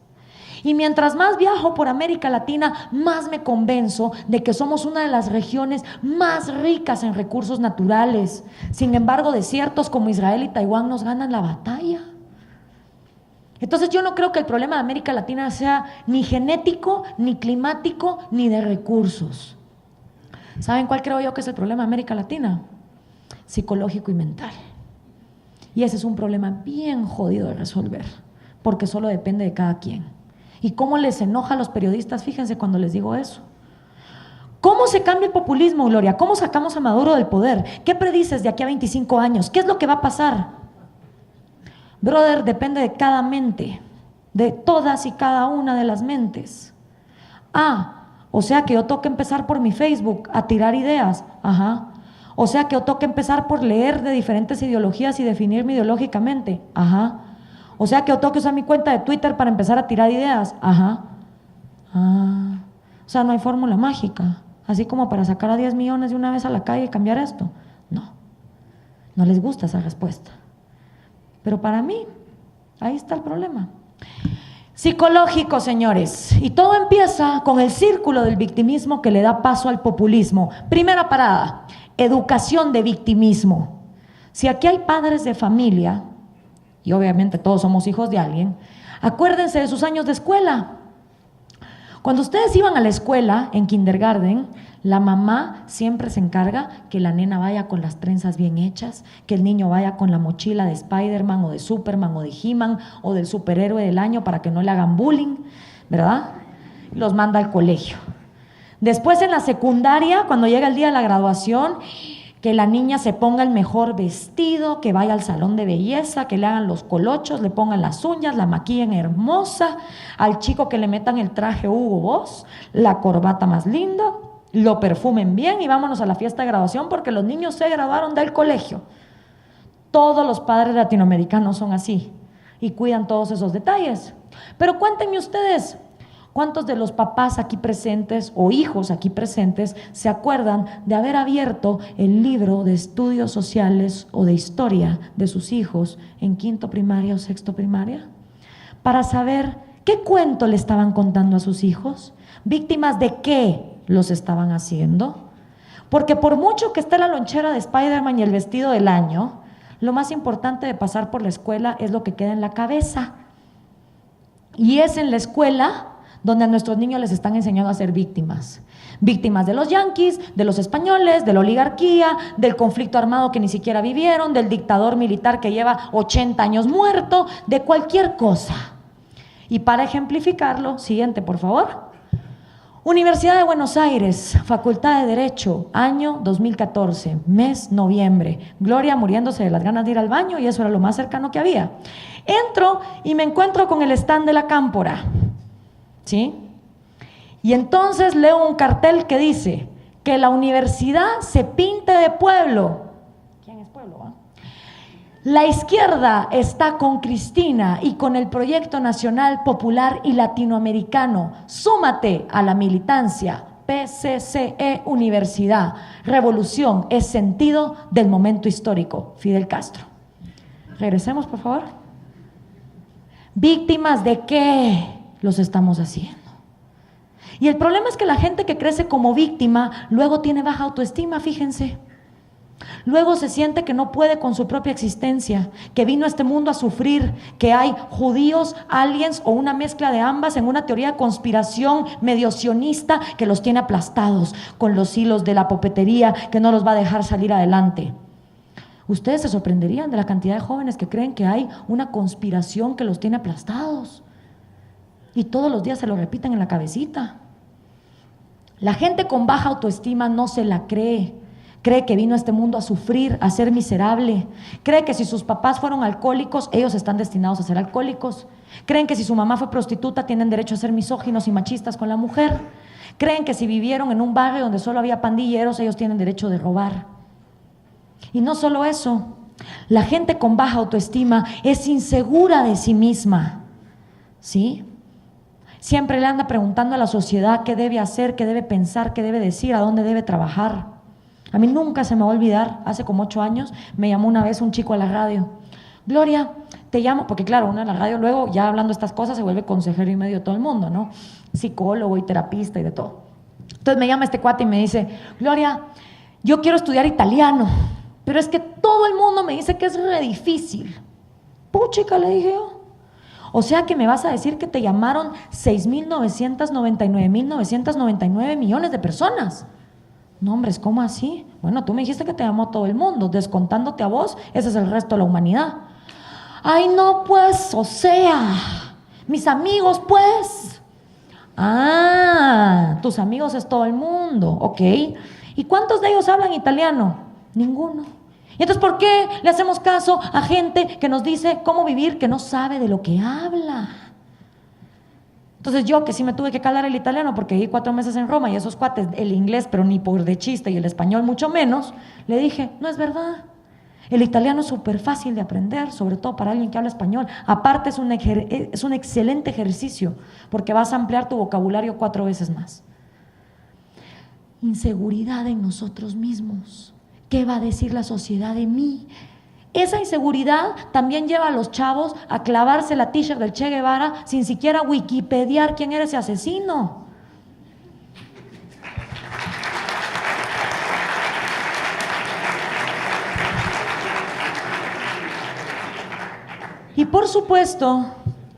Y mientras más viajo por América Latina, más me convenzo de que somos una de las regiones más ricas en recursos naturales. Sin embargo, desiertos como Israel y Taiwán nos ganan la batalla. Entonces yo no creo que el problema de América Latina sea ni genético, ni climático, ni de recursos. ¿Saben cuál creo yo que es el problema de América Latina? Psicológico y mental. Y ese es un problema bien jodido de resolver, porque solo depende de cada quien. ¿Y cómo les enoja a los periodistas? Fíjense cuando les digo eso. ¿Cómo se cambia el populismo, Gloria? ¿Cómo sacamos a Maduro del poder? ¿Qué predices de aquí a 25 años? ¿Qué es lo que va a pasar? Brother, depende de cada mente, de todas y cada una de las mentes. O sea que yo tengo que empezar por mi Facebook a tirar ideas. Ajá. O sea que yo tengo que empezar por leer de diferentes ideologías y definirme ideológicamente. Ajá. O sea que yo tengo que usar mi cuenta de Twitter para empezar a tirar ideas. Ajá. O sea, no hay fórmula mágica, así como para sacar a 10 millones de una vez a la calle y cambiar esto. No les gusta esa respuesta. Pero para mí, ahí está el problema. Psicológico, señores. Y todo empieza con el círculo del victimismo que le da paso al populismo. Primera parada, educación de victimismo. Si aquí hay padres de familia, y obviamente todos somos hijos de alguien, acuérdense de sus años de escuela. Cuando ustedes iban a la escuela, en kindergarten, la mamá siempre se encarga que la nena vaya con las trenzas bien hechas, que el niño vaya con la mochila de Spider-Man o de Superman o de He-Man o del superhéroe del año para que no le hagan bullying, ¿verdad? Los manda al colegio. Después en la secundaria, cuando llega el día de la graduación, que la niña se ponga el mejor vestido, que vaya al salón de belleza, que le hagan los colochos, le pongan las uñas, la maquillen hermosa, al chico que le metan el traje Hugo Boss, la corbata más linda, lo perfumen bien y vámonos a la fiesta de graduación porque los niños se graduaron del colegio. Todos los padres latinoamericanos son así y cuidan todos esos detalles. Pero cuéntenme ustedes, ¿cuántos de los papás aquí presentes o hijos aquí presentes se acuerdan de haber abierto el libro de estudios sociales o de historia de sus hijos en quinto primaria o sexto primaria? Para saber qué cuento le estaban contando a sus hijos, víctimas de qué los estaban haciendo. Porque por mucho que esté la lonchera de Spider-Man y el vestido del año, lo más importante de pasar por la escuela es lo que queda en la cabeza. Y es en la escuela donde a nuestros niños les están enseñando a ser víctimas. Víctimas de los yanquis, de los españoles, de la oligarquía, del conflicto armado que ni siquiera vivieron, del dictador militar que lleva 80 años muerto, de cualquier cosa. Y para ejemplificarlo, siguiente por favor. Universidad de Buenos Aires, Facultad de Derecho, año 2014, mes noviembre. Gloria muriéndose de las ganas de ir al baño y eso era lo más cercano que había. Entro y me encuentro con el stand de la Cámpora, ¿sí? Y entonces leo un cartel que dice que la universidad se pinte de pueblo. ¿Quién es pueblo? La izquierda está con Cristina y con el Proyecto Nacional Popular y Latinoamericano. Súmate a la militancia. PCCE Universidad. Revolución es sentido del momento histórico. Fidel Castro. Regresemos, por favor. ¿Víctimas de qué los estamos haciendo? Y el problema es que la gente que crece como víctima luego tiene baja autoestima, fíjense. Luego se siente que no puede con su propia existencia, que vino a este mundo a sufrir, que hay judíos, aliens o una mezcla de ambas en una teoría de conspiración medio sionista que los tiene aplastados con los hilos de la popetería que no los va a dejar salir adelante. Ustedes se sorprenderían de la cantidad de jóvenes que creen que hay una conspiración que los tiene aplastados y todos los días se lo repiten en la cabecita. La gente con baja autoestima no se la cree. Cree que vino a este mundo a sufrir, a ser miserable. Cree que si sus papás fueron alcohólicos, ellos están destinados a ser alcohólicos. Creen que si su mamá fue prostituta, tienen derecho a ser misóginos y machistas con la mujer. Creen que si vivieron en un barrio donde solo había pandilleros, ellos tienen derecho de robar. Y no solo eso, la gente con baja autoestima es insegura de sí misma, ¿sí? Siempre le anda preguntando a la sociedad qué debe hacer, qué debe pensar, qué debe decir, a dónde debe trabajar. A mí nunca se me va a olvidar, hace como 8 años, me llamó una vez un chico a la radio. Gloria, te llamo, porque claro, uno en la radio luego, ya hablando estas cosas, se vuelve consejero y medio de todo el mundo, ¿no? Psicólogo y terapista y de todo. Entonces me llama este cuate y me dice, Gloria, yo quiero estudiar italiano, pero es que todo el mundo me dice que es re difícil. Puchica, le dije yo. O sea que me vas a decir que te llamaron 6.999.999 millones de personas. No, hombre, ¿cómo así? Bueno, tú me dijiste que te llamó todo el mundo, descontándote a vos, ese es el resto de la humanidad. Ay, no, pues, o sea, mis amigos, pues. Ah, tus amigos es todo el mundo, ok. ¿Y cuántos de ellos hablan italiano? Ninguno. ¿Y entonces por qué le hacemos caso a gente que nos dice cómo vivir, que no sabe de lo que habla? Entonces yo, que sí me tuve que calar el italiano porque viví 4 meses en Roma y esos cuates, el inglés, pero ni por de chiste, y el español mucho menos, le dije, no es verdad. El italiano es súper fácil de aprender, sobre todo para alguien que habla español. Aparte es un excelente ejercicio porque vas a ampliar tu vocabulario 4 veces más. Inseguridad en nosotros mismos. ¿Qué va a decir la sociedad de mí? Esa inseguridad también lleva a los chavos a clavarse la t-shirt del Che Guevara sin siquiera wikipediar quién era ese asesino. Y por supuesto,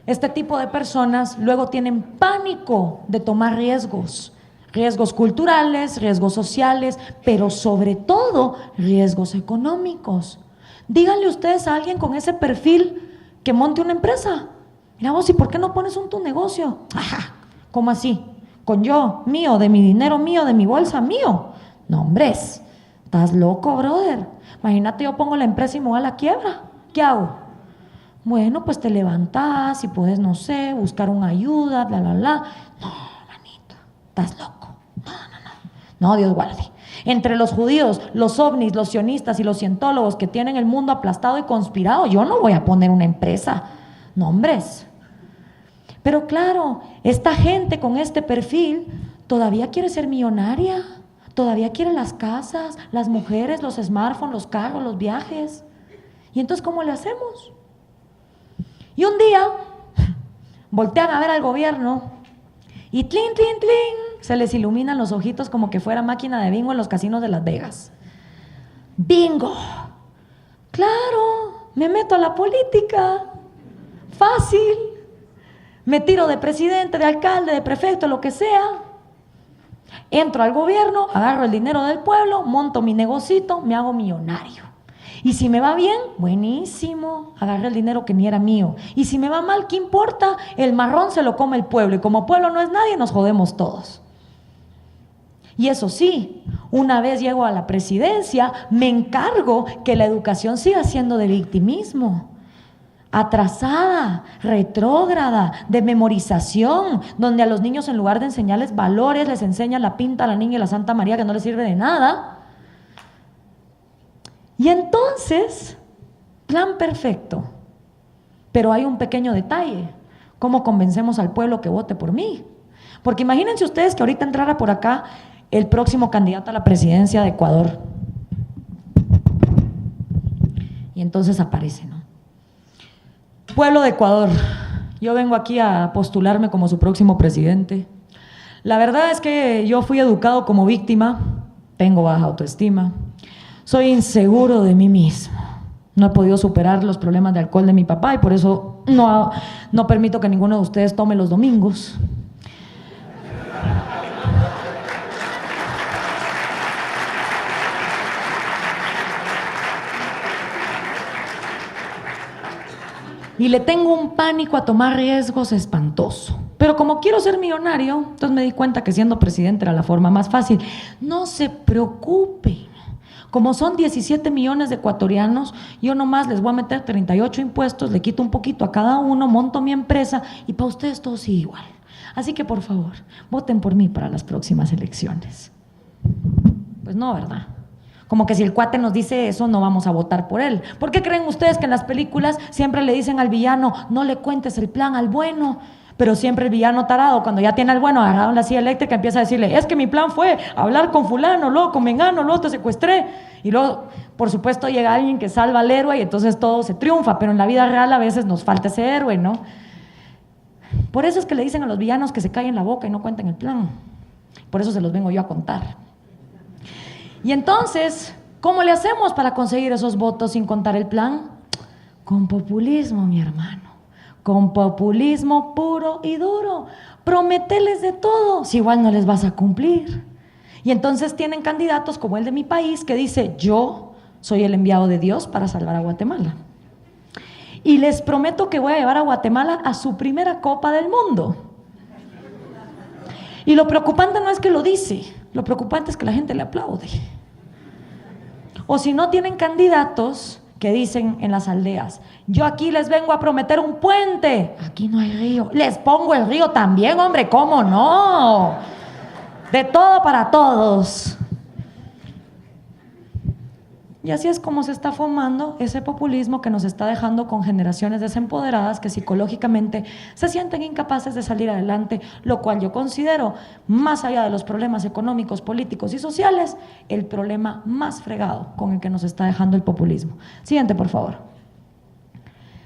este tipo de personas luego tienen pánico de tomar riesgos. Riesgos culturales, riesgos sociales, pero sobre todo riesgos económicos. Díganle ustedes a alguien con ese perfil que monte una empresa. Mira vos, ¿y por qué no pones tu negocio? Ajá, ¿cómo así? Con yo, mío, de mi dinero mío, de mi bolsa mío. No, hombre, estás loco, brother. Imagínate, yo pongo la empresa y me voy a la quiebra. ¿Qué hago? Bueno, pues te levantás y puedes, no sé, buscar una ayuda, bla, bla, bla. No, manito, estás loco. No, Dios guarde. Entre los judíos, los ovnis, los sionistas y los cientólogos que tienen el mundo aplastado y conspirado, yo no voy a poner una empresa. No, hombres. Pero claro, esta gente con este perfil todavía quiere ser millonaria, todavía quiere las casas, las mujeres, los smartphones, los carros, los viajes. ¿Y entonces cómo le hacemos? Y un día voltean a ver al gobierno y tlin, tlin, tlin, se les iluminan los ojitos como que fuera máquina de bingo en los casinos de Las Vegas. ¡Bingo! Claro, me meto a la política. Fácil. Me tiro de presidente, de alcalde, de prefecto, lo que sea. Entro al gobierno, agarro el dinero del pueblo, monto mi negocito, me hago millonario. Y si me va bien, buenísimo, agarré el dinero que ni era mío. Y si me va mal, ¿qué importa? El marrón se lo come el pueblo y como pueblo no es nadie, nos jodemos todos. Y eso sí, una vez llego a la presidencia, me encargo que la educación siga siendo de victimismo, atrasada, retrógrada, de memorización, donde a los niños en lugar de enseñarles valores, les enseñan la pinta, la niña y la Santa María que no les sirve de nada. Y entonces, plan perfecto, pero hay un pequeño detalle, ¿cómo convencemos al pueblo que vote por mí? Porque imagínense ustedes que ahorita entrara por acá el próximo candidato a la presidencia de Ecuador. Y entonces aparece, ¿no? Pueblo de Ecuador, yo vengo aquí a postularme como su próximo presidente. La verdad es que yo fui educado como víctima, tengo baja autoestima, soy inseguro de mí mismo. No he podido superar los problemas de alcohol de mi papá y por eso no permito que ninguno de ustedes tome los domingos. Y le tengo un pánico a tomar riesgos espantoso. Pero como quiero ser millonario, entonces me di cuenta que siendo presidente era la forma más fácil. No se preocupen. Como son 17 millones de ecuatorianos, yo nomás les voy a meter 38 impuestos, le quito un poquito a cada uno, monto mi empresa y para ustedes todo sigue igual. Así que por favor, voten por mí para las próximas elecciones. Pues no, ¿verdad? Como que si el cuate nos dice eso, no vamos a votar por él. ¿Por qué creen ustedes que en las películas siempre le dicen al villano, no le cuentes el plan al bueno? Pero siempre el villano tarado, cuando ya tiene al bueno agarrado en la silla eléctrica, empieza a decirle, es que mi plan fue hablar con fulano, luego con mengano, luego te secuestré. Y luego, por supuesto, llega alguien que salva al héroe y entonces todo se triunfa. Pero en la vida real a veces nos falta ese héroe, ¿no? Por eso es que le dicen a los villanos que se callen la boca y no cuenten el plan. Por eso se los vengo yo a contar. Y entonces, ¿cómo le hacemos para conseguir esos votos sin contar el plan? Con populismo, mi hermano. Con populismo puro y duro. Prometeles de todo, si igual no les vas a cumplir. Y entonces tienen candidatos como el de mi país que dice, yo soy el enviado de Dios para salvar a Guatemala. Y les prometo que voy a llevar a Guatemala a su primera Copa del Mundo. Y lo preocupante no es que lo dice, lo preocupante es que la gente le aplaude. O si no tienen candidatos que dicen en las aldeas, yo aquí les vengo a prometer un puente, aquí no hay río, les pongo el río también, hombre, ¿cómo no? De todo para todos. Y así es como se está formando ese populismo que nos está dejando con generaciones desempoderadas que psicológicamente se sienten incapaces de salir adelante, lo cual yo considero, más allá de los problemas económicos, políticos y sociales, el problema más fregado con el que nos está dejando el populismo. Siguiente, por favor.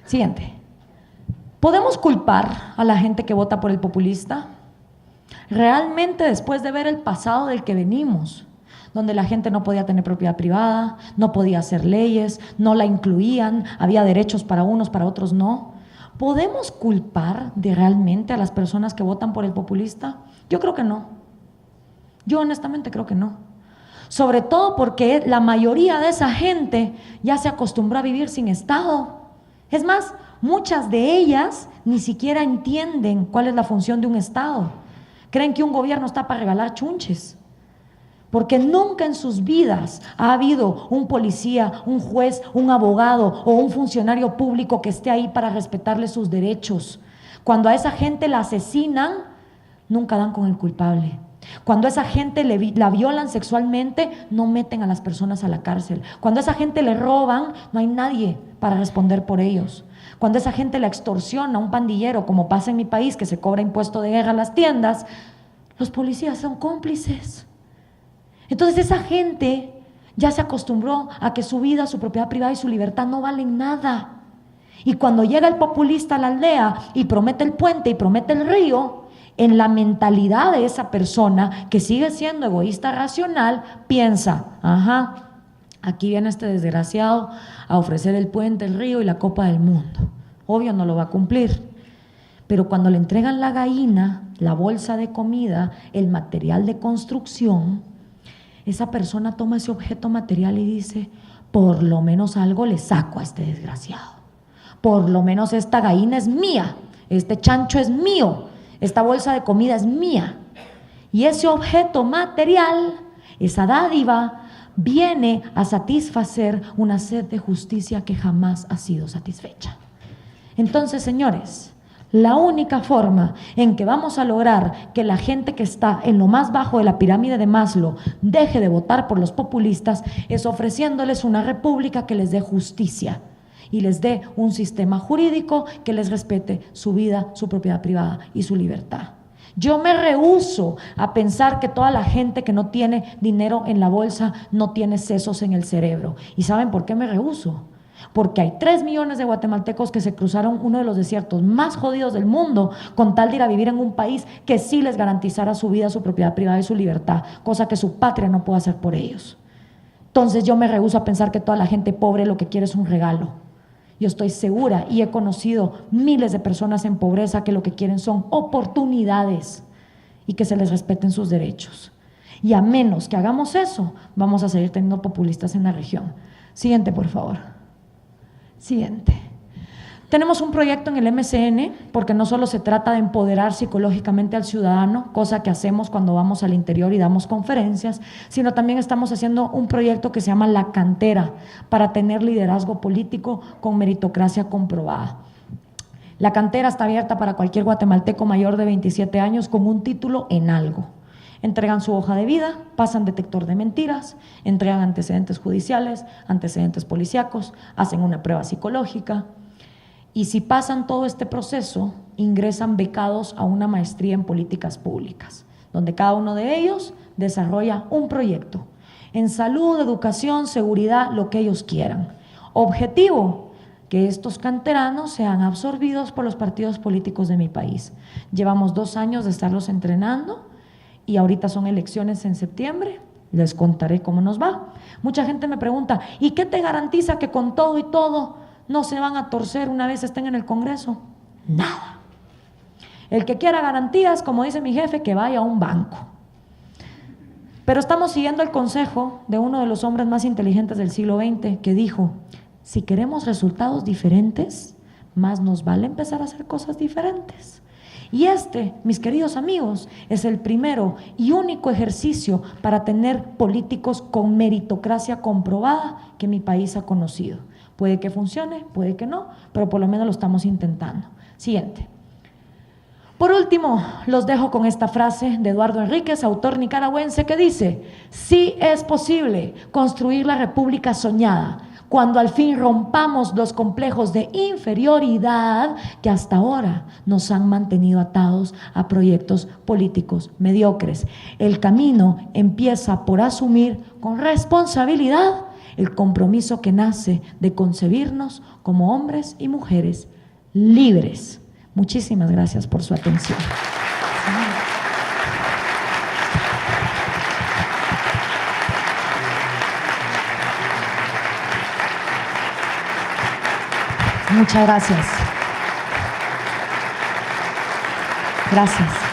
Siguiente. ¿Podemos culpar a la gente que vota por el populista? Realmente, después de ver el pasado del que venimos, donde la gente no podía tener propiedad privada, no podía hacer leyes, no la incluían, había derechos para unos, para otros no. ¿Podemos culpar de realmente a las personas que votan por el populista? Yo creo que no. Yo honestamente creo que no. Sobre todo porque la mayoría de esa gente ya se acostumbró a vivir sin Estado. Es más, muchas de ellas ni siquiera entienden cuál es la función de un Estado. Creen que un gobierno está para regalar chunches. Porque nunca en sus vidas ha habido un policía, un juez, un abogado o un funcionario público que esté ahí para respetarle sus derechos. Cuando a esa gente la asesinan, nunca dan con el culpable. Cuando a esa gente la violan sexualmente, no meten a las personas a la cárcel. Cuando a esa gente le roban, no hay nadie para responder por ellos. Cuando a esa gente la extorsiona un pandillero, como pasa en mi país, que se cobra impuesto de guerra a las tiendas, los policías son cómplices. Entonces esa gente ya se acostumbró a que su vida, su propiedad privada y su libertad no valen nada. Y cuando llega el populista a la aldea y promete el puente y promete el río, en la mentalidad de esa persona que sigue siendo egoísta racional, piensa, ajá, aquí viene este desgraciado a ofrecer el puente, el río y la copa del mundo. Obvio no lo va a cumplir. Pero cuando le entregan la gallina, la bolsa de comida, el material de construcción, esa persona toma ese objeto material y dice, por lo menos algo le saco a este desgraciado. Por lo menos esta gallina es mía, este chancho es mío, esta bolsa de comida es mía. Y ese objeto material, esa dádiva, viene a satisfacer una sed de justicia que jamás ha sido satisfecha. Entonces, señores, la única forma en que vamos a lograr que la gente que está en lo más bajo de la pirámide de Maslow deje de votar por los populistas es ofreciéndoles una república que les dé justicia y les dé un sistema jurídico que les respete su vida, su propiedad privada y su libertad. Yo me rehúso a pensar que toda la gente que no tiene dinero en la bolsa no tiene sesos en el cerebro. ¿Y saben por qué me rehúso? Porque hay 3 millones de guatemaltecos que se cruzaron uno de los desiertos más jodidos del mundo con tal de ir a vivir en un país que sí les garantizara su vida, su propiedad privada y su libertad, cosa que su patria no puede hacer por ellos. Entonces yo me rehúso a pensar que toda la gente pobre lo que quiere es un regalo. Yo estoy segura y he conocido miles de personas en pobreza que lo que quieren son oportunidades y que se les respeten sus derechos. Y a menos que hagamos eso, vamos a seguir teniendo populistas en la región. Siguiente, por favor. Siguiente. Tenemos un proyecto en el MCN, porque no solo se trata de empoderar psicológicamente al ciudadano, cosa que hacemos cuando vamos al interior y damos conferencias, sino también estamos haciendo un proyecto que se llama La Cantera, para tener liderazgo político con meritocracia comprobada. La Cantera está abierta para cualquier guatemalteco mayor de 27 años con un título en algo. Entregan su hoja de vida, pasan detector de mentiras, entregan antecedentes judiciales, antecedentes policíacos, hacen una prueba psicológica y si pasan todo este proceso, ingresan becados a una maestría en políticas públicas, donde cada uno de ellos desarrolla un proyecto en salud, educación, seguridad, lo que ellos quieran. Objetivo, que estos canteranos sean absorbidos por los partidos políticos de mi país. Llevamos 2 años de estarlos entrenando y ahorita son elecciones en septiembre, les contaré cómo nos va. Mucha gente me pregunta, ¿y qué te garantiza que con todo y todo no se van a torcer una vez estén en el Congreso? Nada. El que quiera garantías, como dice mi jefe, que vaya a un banco. Pero estamos siguiendo el consejo de uno de los hombres más inteligentes del siglo XX que dijo, si queremos resultados diferentes, más nos vale empezar a hacer cosas diferentes. Y este, mis queridos amigos, es el primero y único ejercicio para tener políticos con meritocracia comprobada que mi país ha conocido. Puede que funcione, puede que no, pero por lo menos lo estamos intentando. Siguiente. Por último, los dejo con esta frase de Eduardo Enríquez, autor nicaragüense, que dice: sí es posible construir la república soñada cuando al fin rompamos los complejos de inferioridad que hasta ahora nos han mantenido atados a proyectos políticos mediocres. El camino empieza por asumir con responsabilidad el compromiso que nace de concebirnos como hombres y mujeres libres. Muchísimas gracias por su atención. Muchas gracias. Gracias.